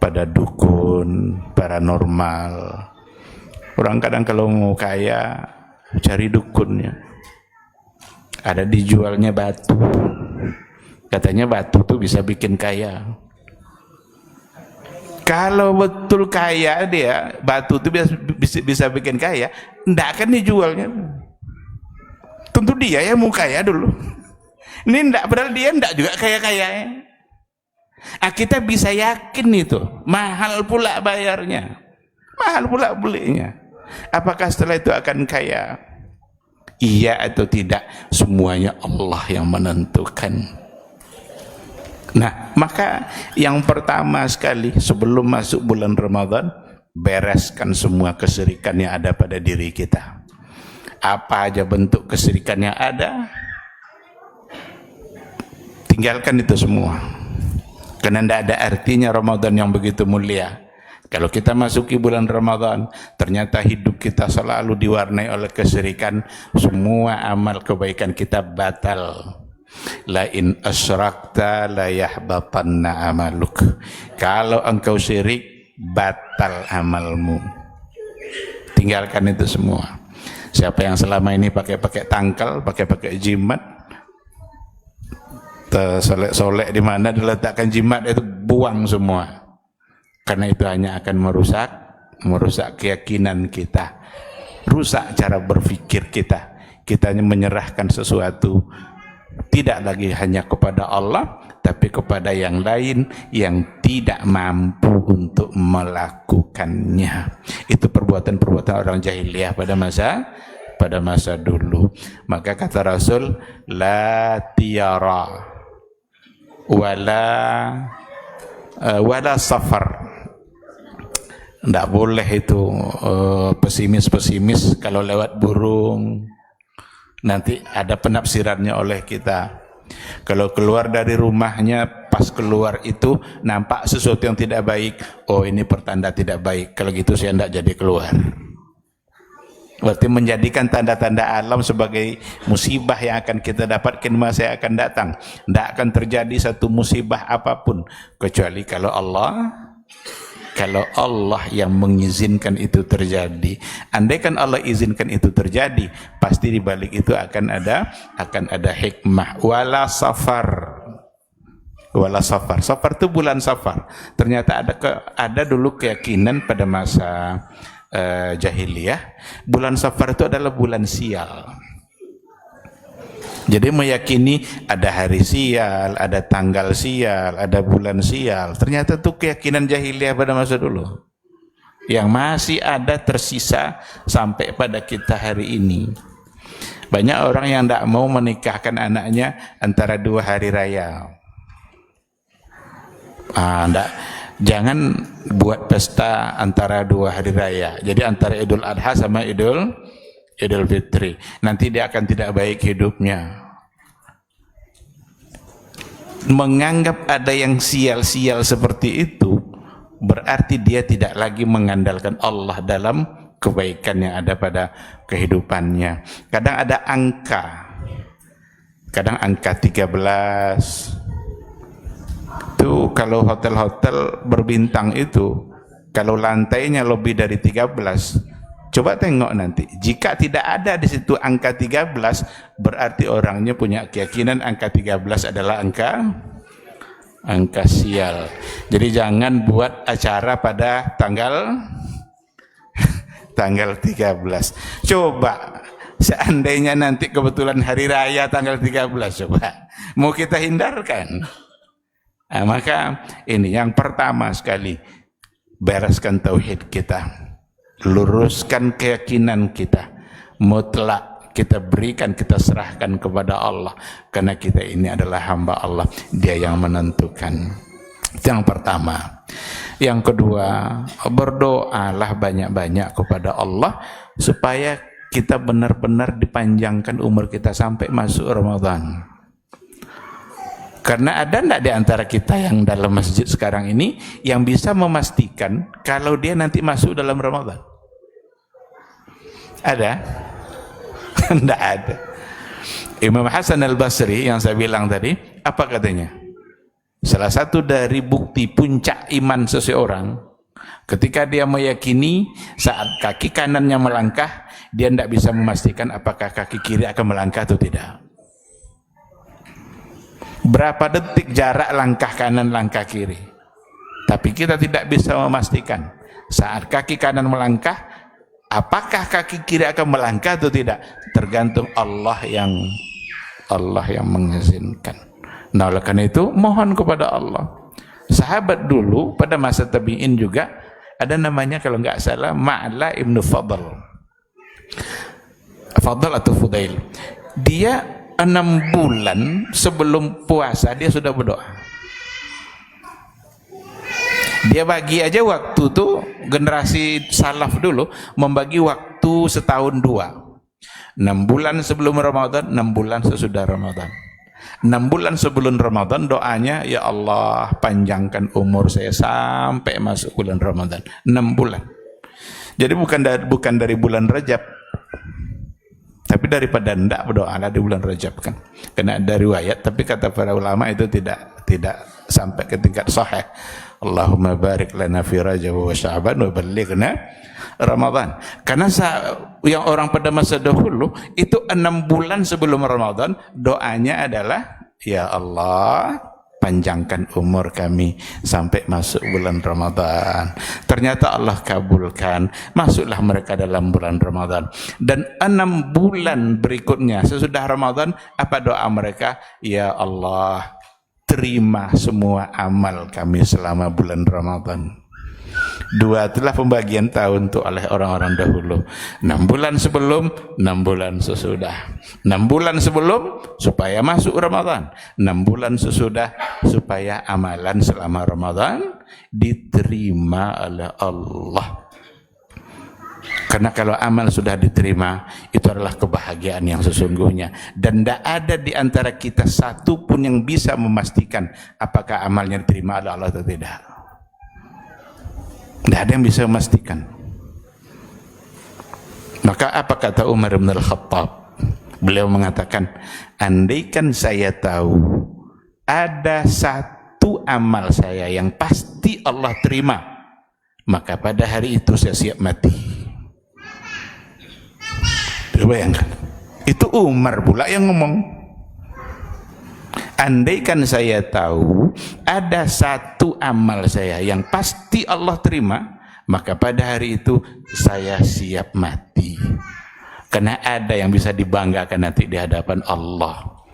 Pada dukun, paranormal. Orang kadang kalau mau kaya, cari dukunnya. Ada dijualnya batu. Katanya batu tuh bisa bikin kaya. Kalau betul kaya dia, batu itu bisa bikin kaya, tidak akan dijualnya. Tentu dia yang mau kaya dulu. Ini tidak, padahal dia tidak juga kaya-kaya. Kita bisa yakin itu, mahal pula bayarnya, mahal pula belinya. Apakah setelah itu akan kaya? Iya atau tidak, semuanya Allah yang menentukan. Nah, maka yang pertama sekali sebelum masuk bulan Ramadan, bereskan semua kesyirikan yang ada pada diri kita. Apa aja bentuk kesyirikan yang ada, tinggalkan itu semua. Karena tidak ada artinya Ramadan yang begitu mulia kalau kita masuki bulan Ramadan ternyata hidup kita selalu diwarnai oleh kesyirikan, semua amal kebaikan kita batal. La in asyrakta la yahbatanna amaluk. Kalau engkau syirik, batal amalmu. Tinggalkan itu semua. Siapa yang selama ini pakai tangkal, pakai jimat, tersolek-solek di mana diletakkan jimat itu buang semua. Karena itu hanya akan merusak keyakinan kita, rusak cara berpikir kita. Kita hanya menyerahkan sesuatu tidak lagi hanya kepada Allah, tapi kepada yang lain yang tidak mampu untuk melakukannya. Itu perbuatan-perbuatan orang jahiliyah pada masa dulu. Maka kata Rasul, la tiyara wala safar. Tidak boleh itu pesimis-pesimis kalau lewat burung. Nanti ada penafsirannya oleh kita. Kalau keluar dari rumahnya, pas keluar itu nampak sesuatu yang tidak baik, oh ini pertanda tidak baik, kalau gitu saya tidak jadi keluar. Berarti menjadikan tanda-tanda alam sebagai musibah yang akan kita dapatkan masa yang akan datang. Tidak akan terjadi satu musibah apapun kecuali kalau Allah yang mengizinkan itu terjadi. Andaikan Allah izinkan itu terjadi, pasti di balik itu akan ada hikmah. Wala safar. Safar itu bulan Safar. Ternyata ada dulu keyakinan pada masa jahiliyah, bulan Safar itu adalah bulan sial. Jadi meyakini ada hari sial, ada tanggal sial, ada bulan sial. Ternyata itu keyakinan jahiliyah pada masa dulu, yang masih ada tersisa sampai pada kita hari ini. Banyak orang yang tidak mau menikahkan anaknya antara 2 hari raya. Jangan buat pesta antara 2 hari raya. Jadi antara Idul Adha sama Idul Fitri. Nanti dia akan tidak baik hidupnya. Menganggap ada yang sial-sial seperti itu, berarti dia tidak lagi mengandalkan Allah dalam kebaikan yang ada pada kehidupannya. Kadang ada angka 13. Itu kalau hotel-hotel berbintang itu, kalau lantainya lebih dari 13, coba tengok nanti. Jika tidak ada di situ angka 13, berarti orangnya punya keyakinan angka 13 adalah angka sial. Jadi jangan buat acara pada tanggal 13. Coba seandainya nanti kebetulan hari raya tanggal 13, coba mau kita hindarkan. Nah, maka ini yang pertama sekali, bereskan tauhid kita, luruskan keyakinan kita, mutlak kita berikan, kita serahkan kepada Allah, karena kita ini adalah hamba Allah, Dia yang menentukan. Itu yang pertama. Yang kedua, berdoalah banyak-banyak kepada Allah supaya kita benar-benar dipanjangkan umur kita sampai masuk Ramadan. Karena ada tidak di antara kita yang dalam masjid sekarang ini yang bisa memastikan kalau dia nanti masuk dalam Ramadan? Ada? Tidak ada. Imam Hasan al-Basri yang saya bilang tadi, apa katanya? Salah satu dari bukti puncak iman seseorang, ketika dia meyakini saat kaki kanannya melangkah, dia tidak bisa memastikan apakah kaki kiri akan melangkah atau tidak. Berapa detik jarak langkah kanan langkah kiri, tapi kita tidak bisa memastikan saat kaki kanan melangkah apakah kaki kiri akan melangkah atau tidak. Tergantung Allah yang mengizinkan. Nah, oleh karena itu mohon kepada Allah. Sahabat dulu pada masa tabi'in juga ada namanya, kalau nggak salah, Ma'la ibnu Fadl atau Fudail. Dia 6 bulan sebelum puasa dia sudah berdoa. Dia bagi aja waktu tuh, generasi salaf dulu membagi waktu setahun 2. 6 bulan sebelum Ramadan, 6 bulan sesudah Ramadan. 6 bulan sebelum Ramadan doanya, ya Allah panjangkan umur saya sampai masuk bulan Ramadan. 6 bulan. Jadi bukan dari bulan Rajab, tapi daripada tidak berdoa di bulan Rajab kan, karena ada riwayat, tapi kata para ulama itu tidak sampai ke tingkat sahih. Allahumma barik lana fi Rajab wa Sya'ban wa ballighna Ramadan. Karena yang orang pada masa dahulu itu 6 bulan sebelum Ramadan doanya adalah, ya Allah, panjangkan umur kami sampai masuk bulan Ramadan. Ternyata Allah kabulkan, masuklah mereka dalam bulan Ramadan. Dan 6 bulan berikutnya sesudah Ramadan, apa doa mereka? Ya Allah, terima semua amal kami selama bulan Ramadan. 2 itulah pembagian tahun itu oleh orang-orang dahulu. 6 bulan sebelum, 6 bulan sesudah. 6 bulan sebelum supaya masuk Ramadan, 6 bulan sesudah supaya amalan selama Ramadan diterima oleh Allah. Karena kalau amal sudah diterima, itu adalah kebahagiaan yang sesungguhnya. Dan tidak ada di antara kita satu pun yang bisa memastikan apakah amalnya diterima oleh Allah atau tidak. Tidak ada yang bisa memastikan. Maka apa kata Umar bin Al-Khattab? Beliau mengatakan, andaikan saya tahu ada satu amal saya yang pasti Allah terima, maka pada hari itu saya siap mati. Bayangkan, itu Umar pula yang ngomong. Andaikan saya tahu ada satu amal saya yang pasti Allah terima, maka pada hari itu saya siap mati. Karena ada yang bisa dibanggakan nanti di hadapan Allah.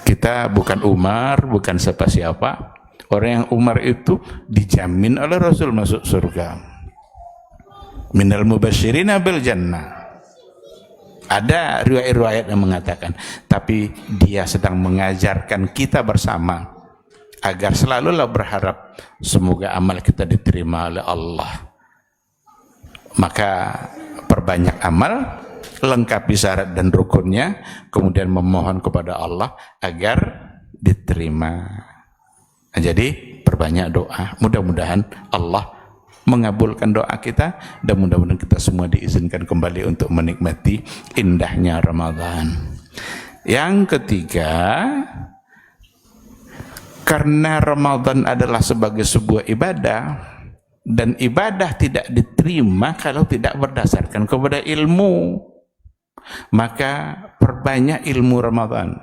Kita bukan Umar, bukan siapa-siapa. Orang yang Umar itu dijamin oleh Rasul masuk surga. Minal mubasyirina bil jannah. Ada riwayat-riwayat yang mengatakan, tapi dia sedang mengajarkan kita bersama agar selalulah berharap semoga amal kita diterima oleh Allah. Maka perbanyak amal, lengkapi syarat dan rukunnya, kemudian memohon kepada Allah agar diterima. Jadi perbanyak doa, mudah-mudahan Allah mengabulkan doa kita, dan mudah-mudahan kita semua diizinkan kembali untuk menikmati indahnya Ramadan. Yang ketiga, karena Ramadan adalah sebagai sebuah ibadah, dan ibadah tidak diterima kalau tidak berdasarkan kepada ilmu, maka perbanyak ilmu Ramadan.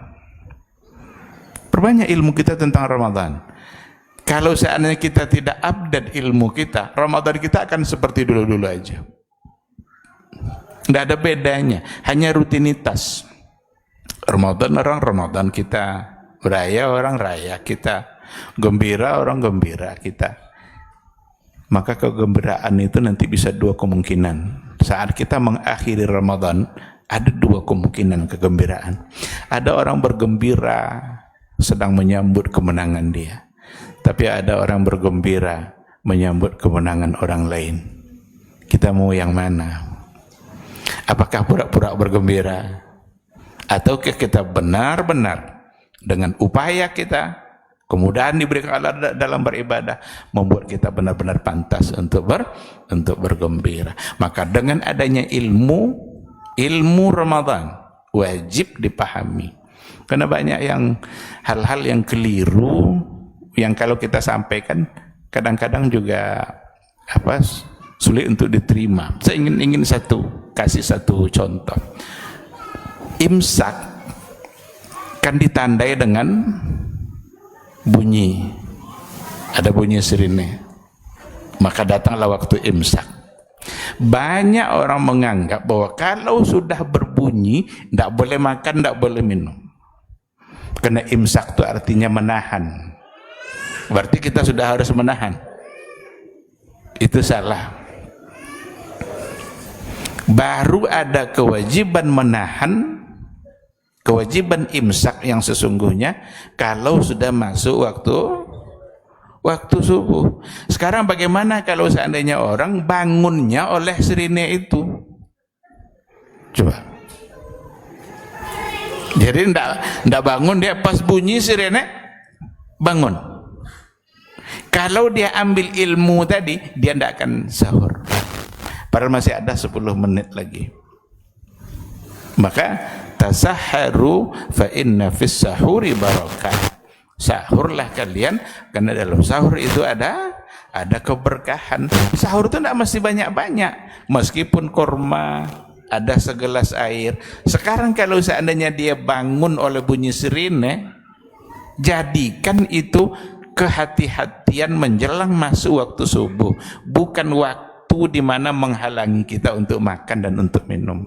Perbanyak ilmu kita tentang Ramadan. Kalau seandainya kita tidak update ilmu kita, Ramadan kita akan seperti dulu-dulu aja. Tidak ada bedanya, hanya rutinitas. Ramadan orang Ramadan kita, raya orang raya kita, gembira orang gembira kita. Maka kegembiraan itu nanti bisa 2 kemungkinan. Saat kita mengakhiri Ramadan, ada 2 kemungkinan kegembiraan. Ada orang bergembira sedang menyambut kemenangan dia. Tapi ada orang bergembira menyambut kemenangan orang lain. Kita mau yang mana? Apakah pura-pura bergembira? Ataukah kita benar-benar dengan upaya kita, kemudahan diberikan Allah dalam beribadah, membuat kita benar-benar pantas untuk bergembira? Maka dengan adanya ilmu Ramadan wajib dipahami. Karena banyak hal-hal yang keliru, yang kalau kita sampaikan kadang-kadang juga sulit untuk diterima. Saya ingin kasih satu contoh. Imsak kan ditandai dengan bunyi, ada bunyi sirine, maka datanglah waktu imsak. Banyak orang menganggap bahwa kalau sudah berbunyi tidak boleh makan, tidak boleh minum, karena imsak itu artinya menahan. Berarti kita sudah harus menahan. Itu salah. Baru ada kewajiban menahan, kewajiban imsak yang sesungguhnya kalau sudah masuk waktu subuh. Sekarang bagaimana kalau seandainya orang bangunnya oleh sirine itu? Coba. Jadi ndak bangun, dia pas bunyi sirine bangun. Kalau dia ambil ilmu tadi, dia tidak akan sahur. Padahal masih ada 10 menit lagi. Maka tasaharu fa inna fis sahuri barakah. Sahurlah kalian, karena dalam sahur itu ada keberkahan. Sahur itu tidak mesti banyak-banyak, meskipun kurma, ada segelas air. Sekarang kalau seandainya dia bangun oleh bunyi sirine, jadikan itu kehati-hatian menjelang masuk waktu subuh, bukan waktu di mana menghalangi kita untuk makan dan untuk minum.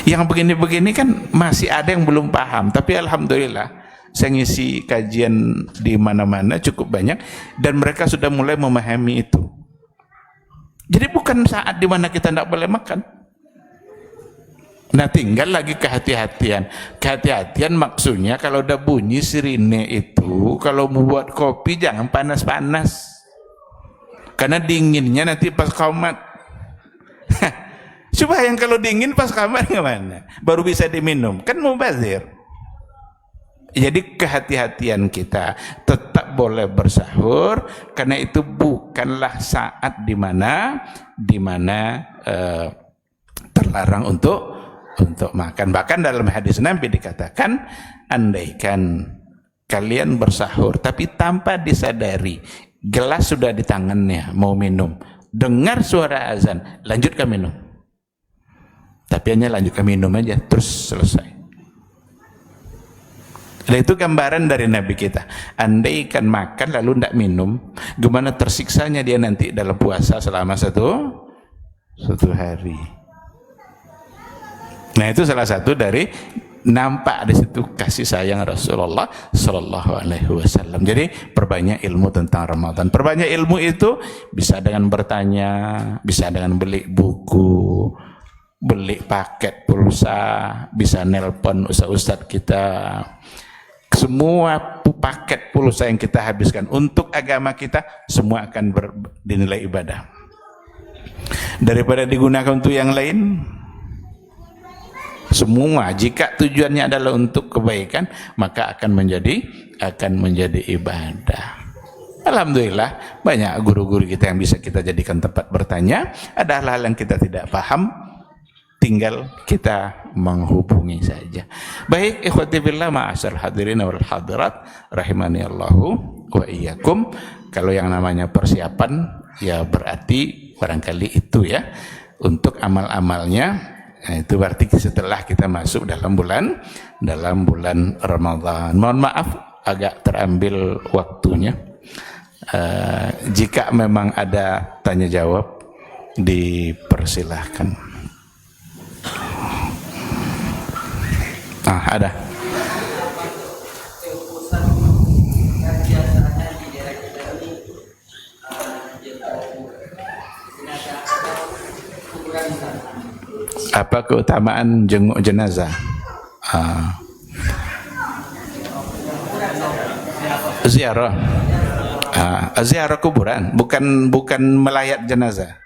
Yang begini-begini kan masih ada yang belum paham, tapi alhamdulillah saya ngisi kajian di mana-mana cukup banyak dan mereka sudah mulai memahami itu. Jadi bukan saat di mana kita tidak boleh makan. Nah, tinggal lagi kehati-hatian. Kehati-hatian maksudnya kalau udah bunyi sirine itu, kalau membuat kopi jangan panas-panas, karena dinginnya nanti pas komat. Coba yang kalau dingin pas kamar gimana? Baru bisa diminum, kan mubazir. Jadi kehati-hatian kita, tetap boleh bersahur, karena itu bukanlah saat di mana terlarang untuk makan. Bahkan dalam hadis Nabi dikatakan, andaikan kalian bersahur tapi tanpa disadari gelas sudah di tangannya mau minum, dengar suara azan, lanjutkan minum. Tapi hanya lanjutkan minum aja, terus selesai. Dan itu gambaran dari Nabi kita. Andaikan makan lalu tidak minum, gimana tersiksanya dia nanti dalam puasa selama satu hari. Nah, itu salah satu dari nampak di situ kasih sayang Rasulullah Sallallahu Alaihi Wasallam. Jadi perbanyak ilmu tentang Ramadan. Perbanyak ilmu itu bisa dengan bertanya, bisa dengan beli buku, beli paket pulsa, bisa nelpon ustaz-ustaz kita. Semua paket pulsa yang kita habiskan untuk agama kita, semua akan dinilai ibadah. Daripada digunakan untuk yang lain, semua jika tujuannya adalah untuk kebaikan, maka akan menjadi ibadah. Alhamdulillah banyak guru-guru kita yang bisa kita jadikan tempat bertanya. Ada hal-hal yang kita tidak paham, tinggal kita menghubungi saja. Baik, ikhwati fillah, ma'asyar hadirin wal hadirat rahimani Allahu wa iyyakum. Kalau yang namanya persiapan, ya berarti barangkali itu ya untuk amal-amalnya. Nah, itu berarti setelah kita masuk dalam bulan Ramadan. Mohon maaf agak terambil waktunya. Jika memang ada tanya jawab, dipersilahkan. Ada. Apa keutamaan jenguk jenazah? Ziarah. Ziarah kuburan, bukan melayat jenazah.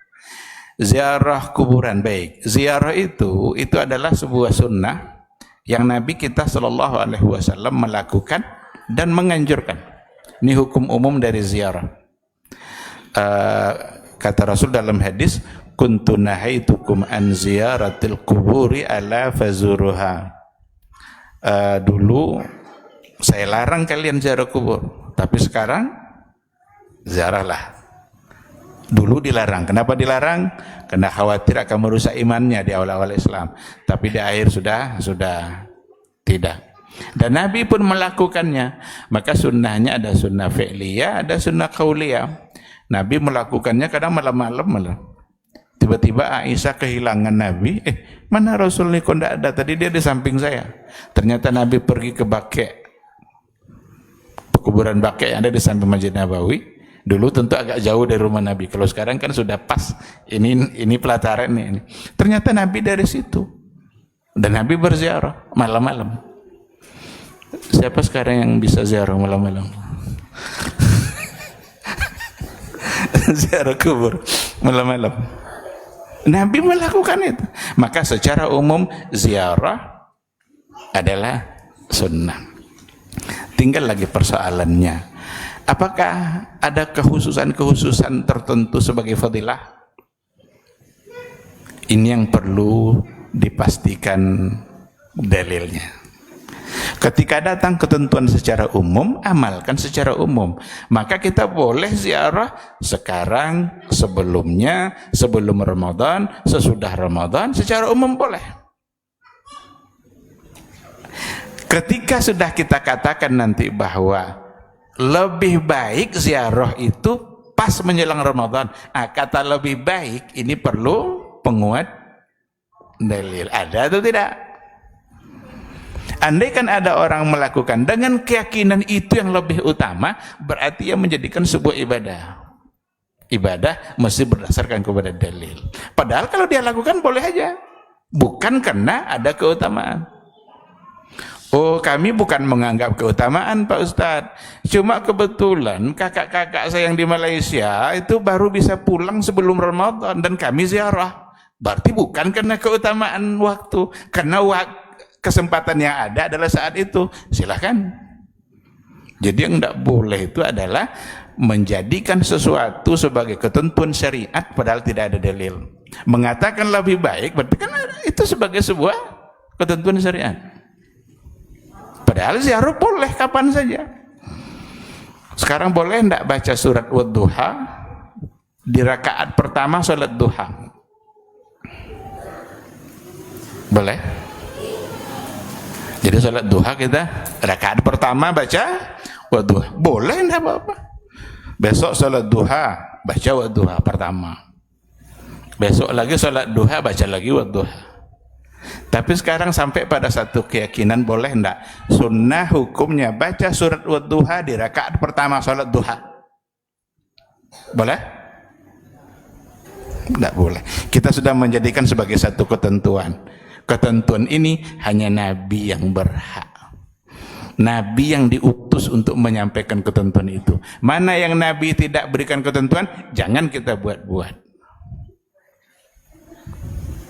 Ziarah kuburan, baik. Ziarah itu adalah sebuah sunnah yang Nabi kita Sallallahu Alaihi Wasallam melakukan dan menganjurkan. Ini hukum umum dari ziarah. Kata Rasul dalam hadis, kuntu nahaitukum an ziyaratil kuburi ala fazuruha. Dulu saya larang kalian ziarah kubur, tapi sekarang ziarahlah. Dulu dilarang. Kenapa dilarang? Karena khawatir akan merusak imannya di awal-awal Islam. Tapi di akhir sudah tidak. Dan Nabi pun melakukannya. Maka sunnahnya ada sunnah fi'liyah, ada sunnah qauliyah. Nabi melakukannya kadang malam-malam malam. Tiba-tiba Aisyah kehilangan Nabi. Mana Rasul ini kok tidak ada? Tadi dia di samping saya. Ternyata Nabi pergi ke Baqi', kuburan Baqi' yang ada di samping Masjid Nabawi. Dulu tentu agak jauh dari rumah Nabi. Kalau sekarang kan sudah pas. Ini pelataran ini. Ternyata Nabi dari situ. Dan Nabi berziarah malam-malam. Siapa sekarang yang bisa ziarah malam-malam? Ziarah kubur malam-malam. Nabi melakukan itu. Maka secara umum ziarah adalah sunnah. Tinggal lagi persoalannya, apakah ada kehususan-kehususan tertentu sebagai fadilah? Ini yang perlu dipastikan dalilnya. Ketika datang ketentuan secara umum, amalkan secara umum. Maka kita boleh ziarah sekarang, sebelumnya, sebelum Ramadan, sesudah Ramadan, secara umum boleh. Ketika sudah kita katakan nanti bahwa lebih baik ziarah itu pas menjelang Ramadan, kata lebih baik ini perlu penguat dalil. Ada atau tidak? Andai kan ada orang melakukan dengan keyakinan itu yang lebih utama, berarti ia menjadikan sebuah ibadah. Ibadah mesti berdasarkan kepada dalil. Padahal kalau dia lakukan boleh aja, bukan karena ada keutamaan. Oh, kami bukan menganggap keutamaan Pak Ustadz, cuma kebetulan kakak-kakak saya yang di Malaysia itu baru bisa pulang sebelum Ramadan dan kami ziarah. Berarti bukan karena keutamaan waktu, karena kesempatan yang ada adalah saat itu. Silahkan. Jadi yang tidak boleh itu adalah menjadikan sesuatu sebagai ketentuan syariat padahal tidak ada dalil. Mengatakan lebih baik berarti kan itu sebagai sebuah ketentuan syariat. Padahal ziarah boleh kapan saja. Sekarang boleh tidak baca surat Wadduha di rakaat pertama salat duha? Boleh? Jadi salat duha kita rakaat pertama baca Wadduha. Boleh, tidak apa-apa. Besok salat duha baca Wadduha pertama. Besok lagi salat duha baca lagi Wadduha. Tapi sekarang sampai pada satu keyakinan, boleh enggak sunnah hukumnya baca surat Wadduha di rakaat pertama salat duha? Boleh? Enggak boleh. Kita sudah menjadikan sebagai satu ketentuan. Ketentuan ini hanya Nabi yang berhak. Nabi yang diutus untuk menyampaikan ketentuan itu. Mana yang Nabi tidak berikan ketentuan, jangan kita buat-buat.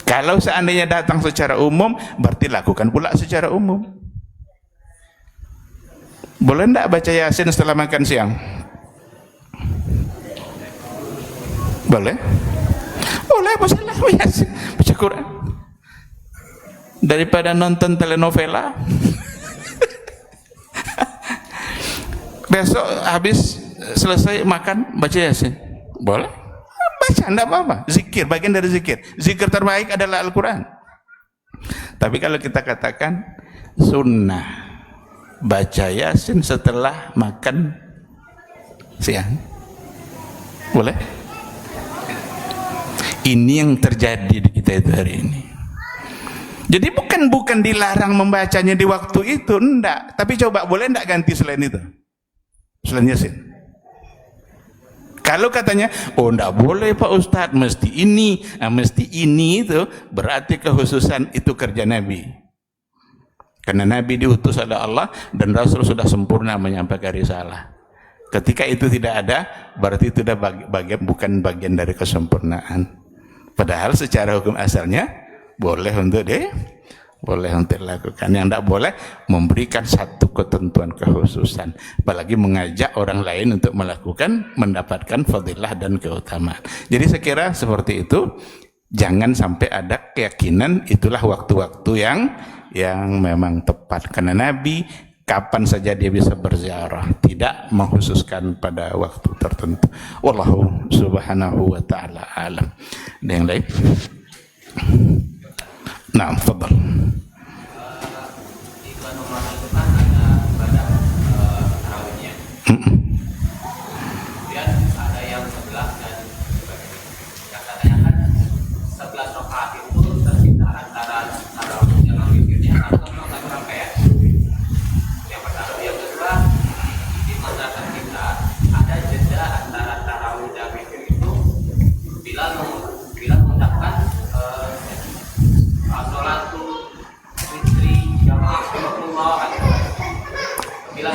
Kalau seandainya datang secara umum, berarti lakukan pula secara umum. Boleh enggak baca Yasin setelah makan siang? Boleh? Boleh, apa salah Yasin? Baca Quran. Daripada nonton telenovela. Besok habis selesai makan baca Yasin. Boleh? Baca, enggak apa-apa. Zikir, bagian dari zikir. Zikir terbaik adalah Al-Quran. Tapi kalau kita katakan sunnah baca Yasin setelah makan siang, boleh? Ini yang terjadi di kita itu hari ini. Jadi bukan dilarang membacanya di waktu itu, enggak. Tapi coba boleh enggak ganti selain itu? Selain Yasin. Kalau katanya, oh enggak boleh Pak Ustadz, mesti ini itu, berarti kekhususan itu kerja Nabi. Karena Nabi diutus oleh Allah dan Rasul sudah sempurna menyampaikan risalah. Ketika itu tidak ada, berarti itu sudah bukan bagian dari kesempurnaan. Padahal secara hukum asalnya boleh untuk dilakukan. Yang tidak boleh memberikan satu ketentuan kekhususan, apalagi mengajak orang lain untuk mendapatkan fadilah dan keutamaan. Jadi saya kira seperti itu. Jangan sampai ada keyakinan itulah waktu-waktu yang memang tepat, karena Nabi kapan saja dia bisa berziarah, tidak mengkhususkan pada waktu tertentu. Wallahu subhanahu wa ta'ala alam. Ada yang lain? Nah, fadal. Di bulan Ramadan itu kan ada ibadah tarawihnya. Kemudian ada yang 11 dan sebagainya. Yang katanya kan 11 rakaat itu tercipta antara tarawih dengan witirnya atau satu rangkaian. Yang pertama, yang kedua, di masyarakat kita ada jeda antara tarawih dan witir itu bila mengucapkan sholatul fitri jamaah Allah bilang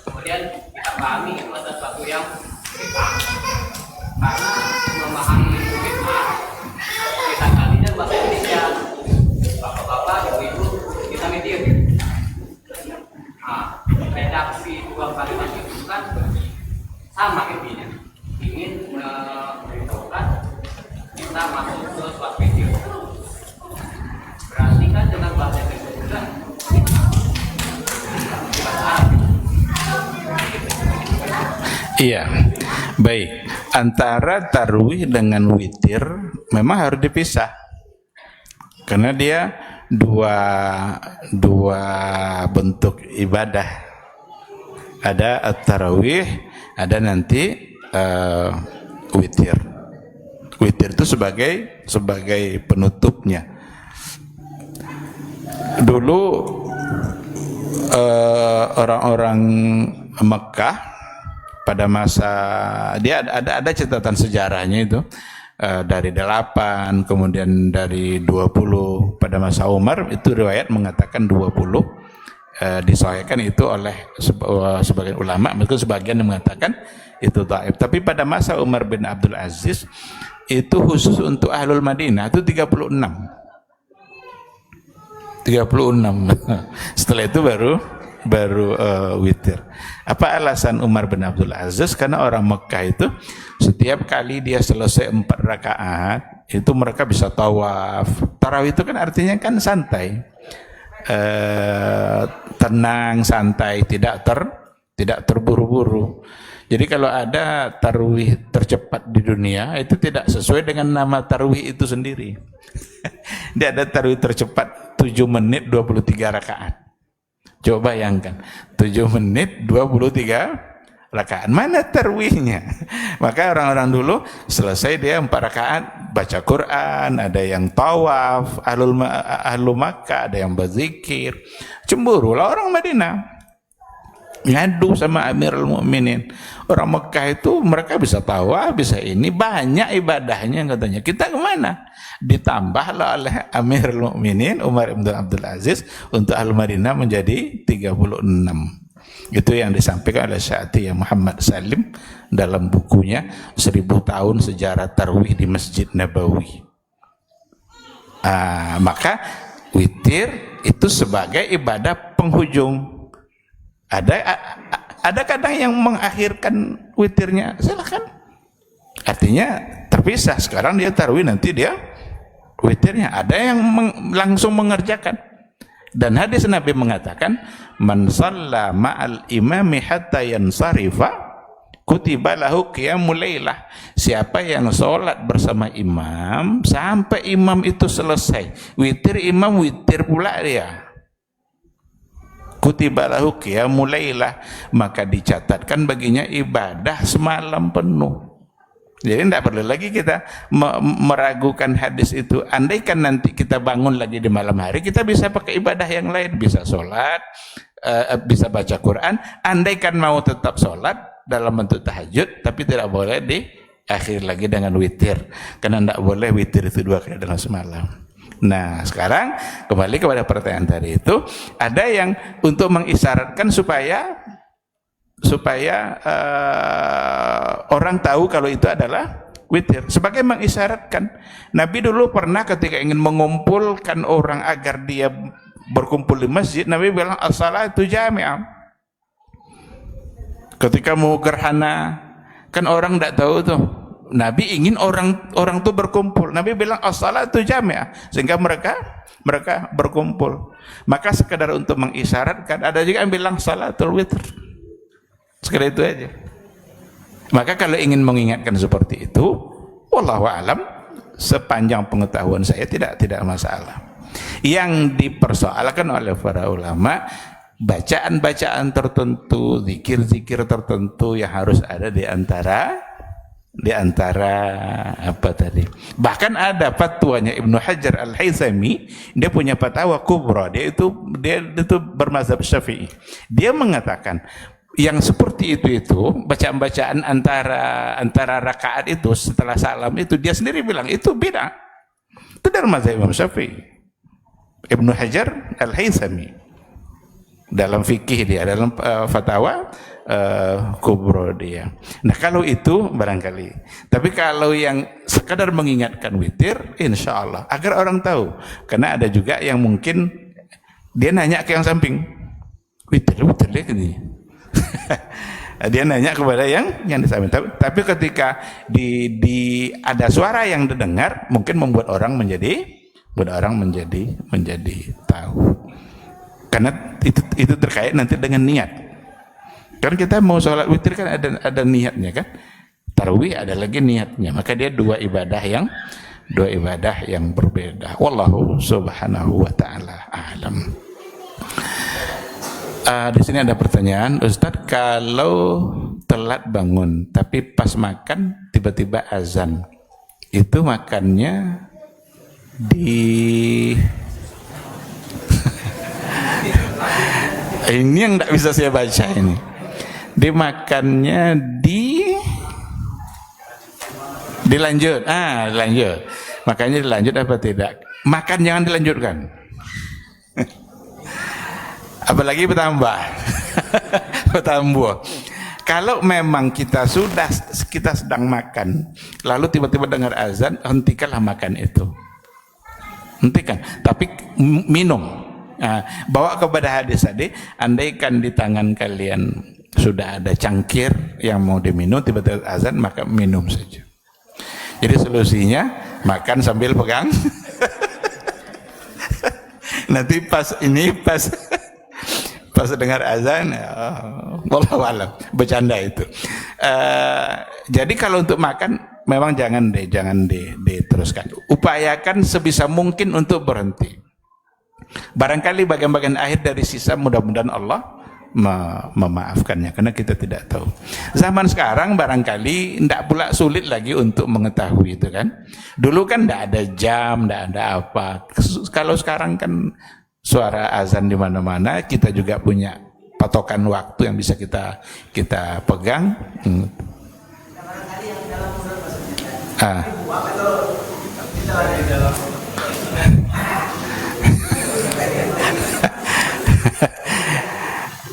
kemudian kita pahami itu adalah sesuatu yang bid'ah, karena memahami itu bid'ah kita kalinya bahasa Indonesia, bapak-bapak, ibu-ibu kita media. Nah, redaksi dua kalimat itu kan sama intinya, ingin memberitahukan kita masuk ke suatu video. Berarti kan dengan bahasa Indonesia Iya, baik. Antara tarwih dengan witir memang harus dipisah, karena dia dua bentuk ibadah. Ada at-tarawih, ada nanti witir. Witir itu sebagai penutupnya. Dulu orang-orang Mekah pada masa dia ada catatan sejarahnya itu dari 8, kemudian dari 20 pada masa Umar, itu riwayat mengatakan 20, disahihkan itu oleh sebagian ulama, meskipun sebagian yang mengatakan itu dhaif. Tapi pada masa Umar bin Abdul Aziz itu khusus untuk Ahlul Madinah itu 36. Setelah itu baru witir. Apa alasan Umar bin Abdul Aziz? Karena orang Mekah itu setiap kali dia selesai 4 rakaat itu mereka bisa tawaf. Tarawih itu kan artinya kan santai, tenang, santai, tidak terburu-buru. Jadi kalau ada tarawih tercepat di dunia itu tidak sesuai dengan nama tarawih itu sendiri. Dia ada tarawih tercepat 7 menit 23 rakaat. Coba bayangkan, 7 menit 23 rakaat. Mana tarwihnya? Maka orang-orang dulu selesai dia 4 rakaat baca Quran, ada yang tawaf, ahlu Makkah, ada yang berzikir. Cemburulah orang Madinah, ngadu sama Amirul Mukminin. Orang Mekah itu mereka bisa tawaf, bisa ini, banyak ibadahnya katanya. Kita kemana? Ditambahlah oleh Amirul Mukminin Umar bin Abdul Aziz untuk Al-Madinah menjadi 36. Itu yang disampaikan oleh Syatiyah Muhammad Salim dalam bukunya 1000 tahun sejarah tarwih di Masjid Nabawi. Maka witir itu sebagai ibadah penghujung. Ada kadang yang mengakhirkan witirnya, silahkan. Artinya terpisah. Sekarang dia tarwih, nanti dia witirnya. Ada yang langsung mengerjakan. Dan hadis Nabi mengatakan, man shalla ma'al imami hatta yansarifa kutiba lahu qiyamul lailah. Siapa yang sholat bersama imam sampai imam itu selesai witir, imam witir pula dia, kutiba lahu qiyamul lailah, maka dicatatkan baginya ibadah semalam penuh. Jadi tidak perlu lagi kita meragukan hadis itu. Andaikan nanti kita bangun lagi di malam hari, kita bisa pakai ibadah yang lain, bisa sholat, bisa baca Quran. Andaikan mau tetap sholat dalam bentuk tahajud, tapi tidak boleh diakhir lagi dengan witir, karena tidak boleh witir itu 2 kali dalam semalam. Nah, sekarang kembali kepada pertanyaan tadi itu, ada yang untuk mengisyaratkan supaya orang tahu kalau itu adalah witir, sebagai mengisyaratkan. Nabi dulu pernah ketika ingin mengumpulkan orang agar dia berkumpul di masjid, Nabi bilang as-salatu jami'ah. Ketika mau gerhana, kan orang tidak tahu tuh, Nabi ingin orang tuh berkumpul. Nabi bilang as-salatu jami'ah, sehingga mereka berkumpul. Maka sekedar untuk mengisyaratkan. Ada juga yang bilang salatul witr, sekedar itu aja. Maka kalau ingin mengingatkan seperti itu, wallahu alam, sepanjang pengetahuan saya tidak masalah. Yang dipersoalkan oleh para ulama, bacaan-bacaan tertentu, zikir-zikir tertentu yang harus ada di antara apa tadi. Bahkan ada fatwanya Ibnu Hajar Al-Haythami, dia punya fatwa kubra, dia itu bermazhab Syafi'i. Dia mengatakan yang seperti itu bacaan-bacaan antara rakaat itu setelah salam itu, dia sendiri bilang itu bid'ah. Itu dari mazhab Imam Syafi'i. Ibnu Hajar Al-Haythami dalam fikih dia, dalam fatwa kubro dia. Nah, kalau itu barangkali. Tapi kalau yang sekadar mengingatkan witir, insya Allah agar orang tahu. Karena ada juga yang mungkin dia nanya ke yang samping, witir dia gini. Dia nanya kepada yang di samping. Tapi ketika ada suara yang didengar, mungkin membuat orang menjadi tahu. Karena itu terkait nanti dengan niat. Kan kita mau sholat witir kan ada niatnya kan. Tarawih ada lagi niatnya. Maka dia dua ibadah yang berbeda. Wallahu subhanahu wa ta'ala a'lam. Di sini ada pertanyaan, Ustadz, kalau telat bangun tapi pas makan tiba-tiba azan, itu makannya di ini yang tidak bisa saya baca ini. Dimakannya dilanjut. Dilanjut. Makanya dilanjut apa tidak? Makan jangan dilanjutkan. Apalagi bertambah. Bertambah. Kalau memang kita sedang makan, lalu tiba-tiba dengar azan, hentikanlah makan itu. Hentikan. Tapi minum. Bawa kepada hadis tadi, andaikan di tangan kalian sudah ada cangkir yang mau diminum, tiba-tiba azan, maka minum saja. Jadi solusinya makan sambil pegang. Nanti pas dengar azan, wallahu alam, bercanda itu. Jadi kalau untuk makan memang jangan diteruskan. Upayakan sebisa mungkin untuk berhenti. Barangkali bagian-bagian akhir dari sisa, mudah-mudahan Allah memaafkannya, karena kita tidak tahu. Zaman sekarang barangkali tidak pula sulit lagi untuk mengetahui itu kan. Dulu kan tidak ada jam, tidak ada apa. Kalau sekarang kan suara azan di mana-mana, kita juga punya patokan waktu yang bisa kita pegang.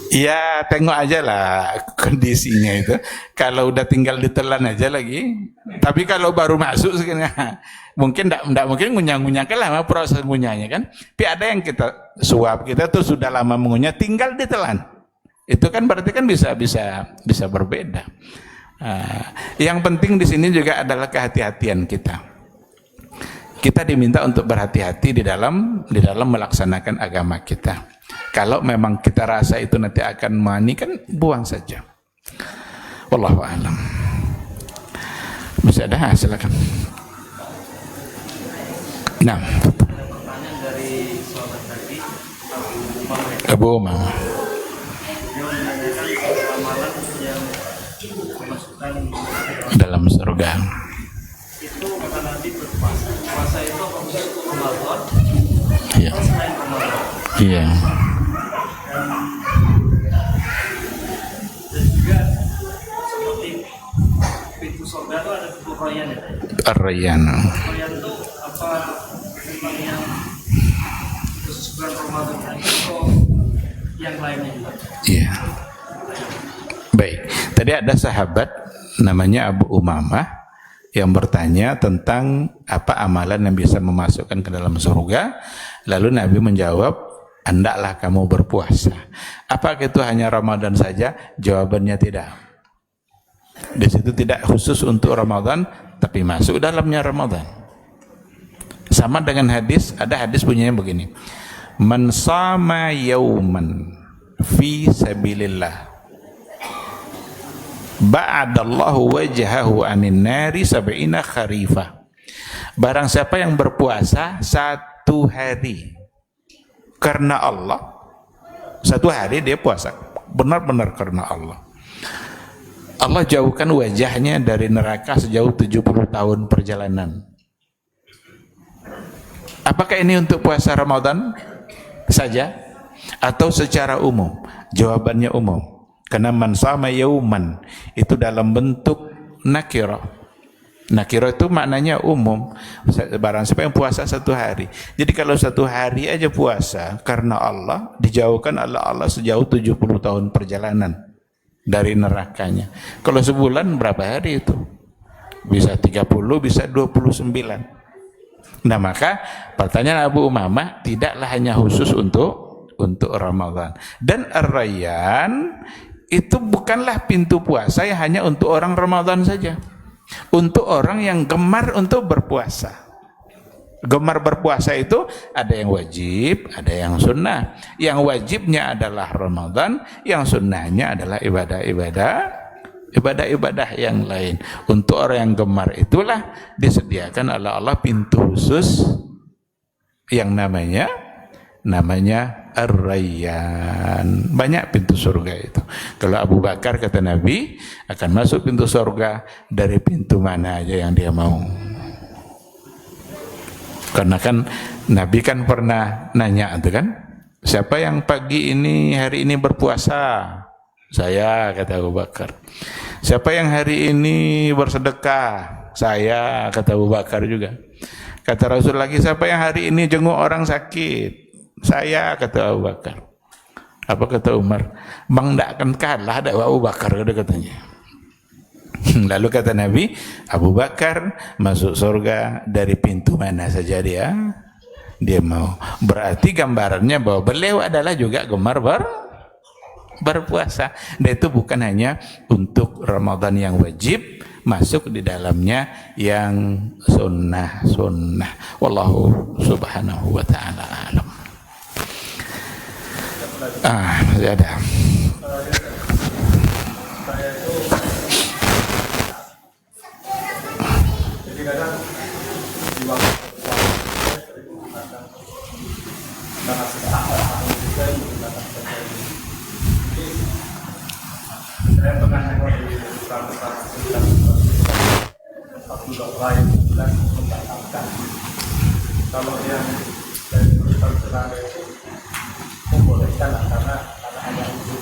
Ya tengok aja lah kondisinya itu. Kalau udah tinggal ditelan aja lagi. Tapi kalau baru masuk mungkin tidak mungkin ngunyah-ngunyah lah proses ngunyahnya kan. Tapi ada yang kita suap, kita tuh sudah lama mengunyah, tinggal ditelan. Itu kan berarti kan bisa berbeda. Yang penting di sini juga adalah kehati-hatian kita. Kita diminta untuk berhati-hati di dalam melaksanakan agama kita. Kalau memang kita rasa itu nanti akan mani, kan buang saja. Wallahu a'lam. Masih ada? Silakan. Nah, pertanyaan dari sahabat tadi Abu Umar. Dia menanyakan amalan yang memasukkan Dalam surga. itu kata Nabi berpuasa. Puasa itu apakah itu Ramadan? Iya. Selain Ramadan. Iya. Dan juga seperti pintu surga itu ada pintu royan ya. Ar-Rayyan. Royan itu apa memang yang khusus bulan Ramadan atau yang lainnya juga? Iya. Baik. Tadi ada sahabat namanya Abu Umamah yang bertanya tentang apa amalan yang bisa memasukkan ke dalam surga. Lalu Nabi menjawab, hendaklah kamu berpuasa. Apakah itu hanya Ramadan saja? Jawabannya tidak. Di situ tidak khusus untuk Ramadan, tapi masuk dalamnya Ramadan. Sama dengan hadis, ada hadis bunyinya begini. Man sama yauman fi sabilillah ba'adallahu wajhahu anin nari sab'ina kharifah. Barang siapa yang berpuasa satu hari karena Allah, satu hari dia puasa benar-benar karena Allah, Allah jauhkan wajahnya dari neraka sejauh 70 tahun perjalanan. Apakah ini untuk puasa Ramadan saja atau secara umum? Jawabannya umum. Karena man sama yauman itu dalam bentuk nakirah. Nakirah itu maknanya umum. Barang siapa yang puasa satu hari. Jadi kalau satu hari aja puasa karena Allah, dijauhkan oleh Allah sejauh 70 tahun perjalanan dari nerakanya. Kalau sebulan berapa hari itu? Bisa 30, bisa 29. Nah maka pertanyaan Abu Umamah tidaklah hanya khusus untuk Ramadan. Dan Ar-Rayyan itu bukanlah pintu puasa yang hanya untuk orang Ramadan saja. Untuk orang yang gemar untuk berpuasa. Gemar berpuasa itu ada yang wajib, ada yang sunnah. Yang wajibnya adalah Ramadan, yang sunnahnya adalah ibadah yang lain. Untuk orang yang gemar itulah disediakan oleh Allah pintu khusus yang namanya Ar-Rayyan. Banyak pintu surga itu. Kalau Abu Bakar kata Nabi akan masuk pintu surga dari pintu mana aja yang dia mau. Karena kan Nabi kan pernah nanya itu kan, siapa yang pagi ini hari ini berpuasa? Saya, kata Abu Bakar. Siapa yang hari ini bersedekah? Saya, kata Abu Bakar juga. Kata Rasul lagi, siapa yang hari ini jenguk orang sakit? Saya, kata Abu Bakar. Apa kata Umar? Bang tidak akan kalah ada Abu Bakar, katanya. Lalu kata Nabi, Abu Bakar masuk surga dari pintu mana saja dia mau. Berarti gambarannya bahwa beliau adalah juga gemar berpuasa. Dan itu bukan hanya untuk Ramadan yang wajib, masuk di dalamnya yang sunnah. Wallahu subhanahu wa ta'ala alam. Masih ada. Kadang di waktu saya sering menggunakan karena sesak juga menggunakan teknologi. Jadi saya pernah nengok di beberapa satu dokter yang bilang membatalkan. Kalau yang dari Ustaz Serang itu membolehkan karena ada itu.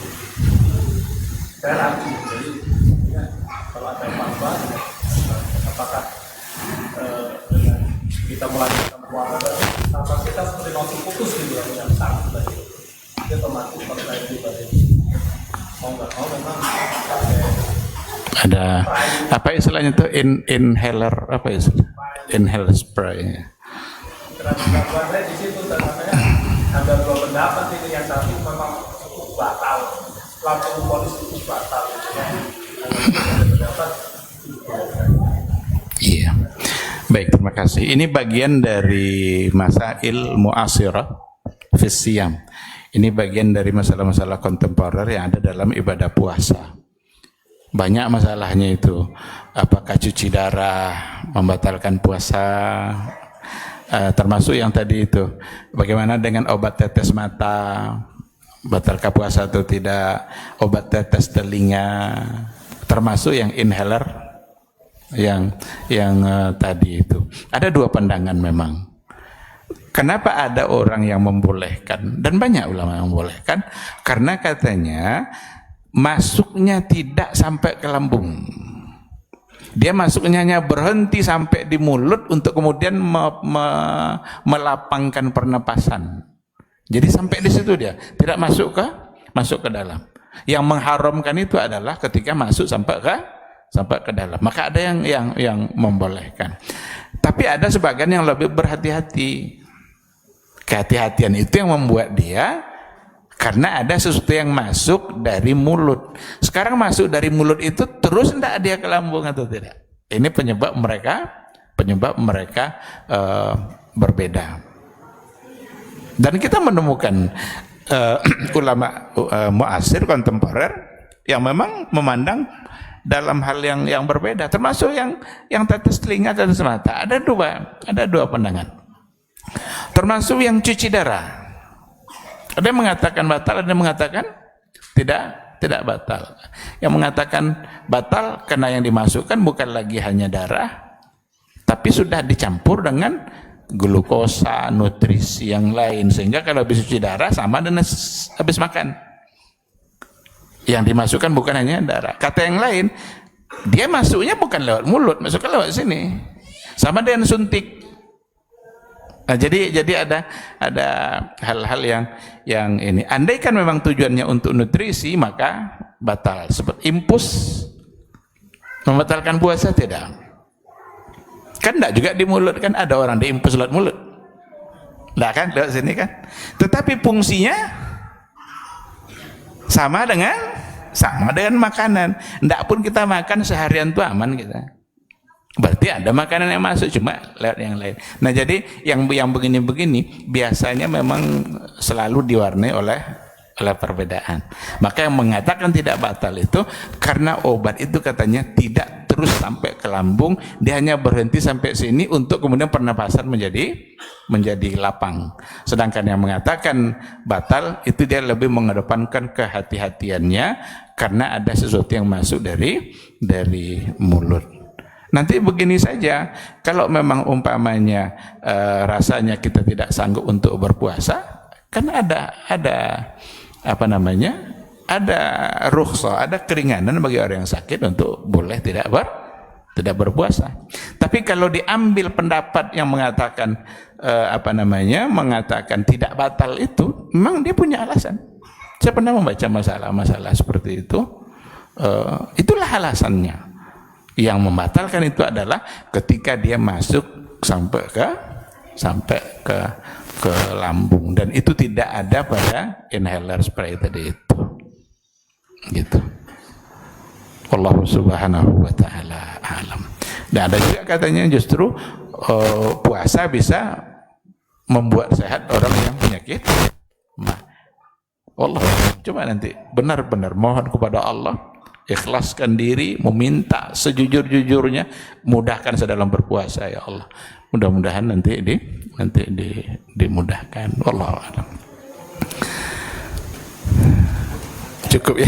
Saya ragu. Jadi kalau ada apa-apa, apakah dengan kita melanjutkan puasa tanpa kita seperti langsung putus gitu yang sangat tadi dia otomatis percaya ibadah mau nggak mau memang ada apa istilahnya itu inhaler apa istilah inhaler spray. Terhadap saya di situ ternyata ada dua pendapat ini, yang satu memang cukup batal langsung polis itu batal gitu ya. Ada pendapat Iya. Baik, terima kasih. Ini bagian dari masail mu'asirah fi siyam. Ini bagian dari masalah-masalah kontemporer yang ada dalam ibadah puasa. Banyak masalahnya itu. Apakah cuci darah membatalkan puasa? Termasuk yang tadi itu. Bagaimana dengan obat tetes mata? Batalkah puasa atau tidak? Obat tetes telinga? Termasuk yang inhaler? yang tadi itu ada dua pandangan memang. Kenapa ada orang yang membolehkan dan banyak ulama yang membolehkan? Karena katanya masuknya tidak sampai ke lambung, dia masuknya hanya berhenti sampai di mulut untuk kemudian melapangkan pernapasan. Jadi sampai di situ dia tidak masuk ke dalam. Yang mengharamkan itu adalah ketika masuk sampai ke dalam. Maka ada yang membolehkan. Tapi ada sebagian yang lebih berhati-hati. Kehati-hatian itu yang membuat dia, karena ada sesuatu yang masuk dari mulut. Sekarang masuk dari mulut itu terus tidak dia ke lambung atau tidak? Ini penyebab mereka berbeda. Dan kita menemukan ulama muasir kontemporer yang memang memandang dalam hal yang berbeda, termasuk yang tetes telinga, tetes mata. Ada dua pandangan. Termasuk yang cuci darah. Ada yang mengatakan batal, ada yang mengatakan tidak batal. Yang mengatakan batal karena yang dimasukkan bukan lagi hanya darah, tapi sudah dicampur dengan glukosa, nutrisi yang lain, sehingga kalau habis cuci darah sama dengan habis makan. Yang dimasukkan bukan hanya darah. Kata yang lain, dia masuknya bukan lewat mulut, masuknya lewat sini. Sama dengan suntik. Nah, jadi ada hal-hal yang ini. Andai kan memang tujuannya untuk nutrisi, maka batal. Seperti impus membatalkan puasa tidak? Kan enggak juga di mulut, kan ada orang diimpus lewat mulut. Enggak kan lewat sini kan? Tetapi fungsinya sama dengan makanan. Ndak pun kita makan seharian itu aman kita. Berarti ada makanan yang masuk cuma lewat yang lain. Nah, jadi yang begini-begini biasanya memang selalu diwarnai oleh perbedaan. Maka yang mengatakan tidak batal itu karena obat itu katanya tidak terus sampai ke lambung, dia hanya berhenti sampai sini untuk kemudian pernapasan menjadi lapang. Sedangkan yang mengatakan batal itu dia lebih mengedepankan kehati-hatiannya karena ada sesuatu yang masuk dari mulut. Nanti begini saja, kalau memang umpamanya rasanya kita tidak sanggup untuk berpuasa, kan ada apa namanya? Ada rukhsah, ada keringanan bagi orang yang sakit untuk boleh tidak berpuasa. Tapi kalau diambil pendapat yang mengatakan mengatakan tidak batal itu, memang dia punya alasan. Saya pernah membaca masalah seperti itu. Itulah alasannya. Yang membatalkan itu adalah ketika dia masuk sampai ke lambung, dan itu tidak ada pada inhaler spray tadi itu. Gitu. Allah Subhanahu wa taala alam. Dan ada juga katanya justru puasa bisa membuat sehat orang yang penyakit. Allah, coba nanti benar-benar mohon kepada Allah, ikhlaskan diri, meminta sejujur-jujurnya, mudahkan saya dalam berpuasa ya Allah. Mudah-mudahan nanti dimudahkan. Wallahu a'lam. Cukup ya.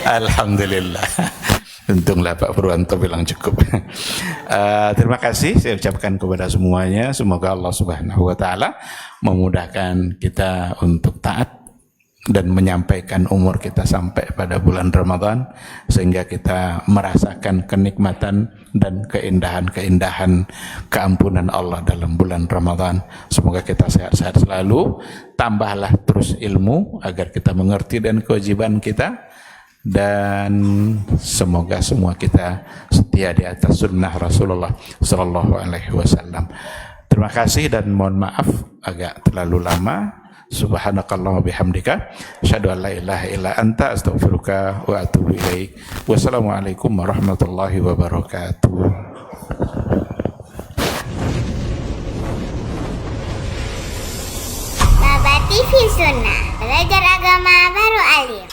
Alhamdulillah. Untunglah Pak Purwanto bilang cukup. Terima kasih saya ucapkan kepada semuanya. Semoga Allah Subhanahu wa taala memudahkan kita untuk taat dan menyampaikan umur kita sampai pada bulan Ramadan, sehingga kita merasakan kenikmatan dan keindahan keampunan Allah dalam bulan Ramadan. Semoga kita sehat-sehat selalu, tambahlah terus ilmu agar kita mengerti dan kewajiban kita, dan semoga semua kita setia di atas sunnah Rasulullah Sallallahu Alaihi Wasallam. Terima kasih dan mohon maaf agak terlalu lama. Subhanakallahumma bihamdika asyhadu an la ilaha illa anta astaghfiruka wa atubu ilaik. Wassalamualaikum warahmatullahi wabarakatuh. Baba TV Sunnah, belajar agama baru alim.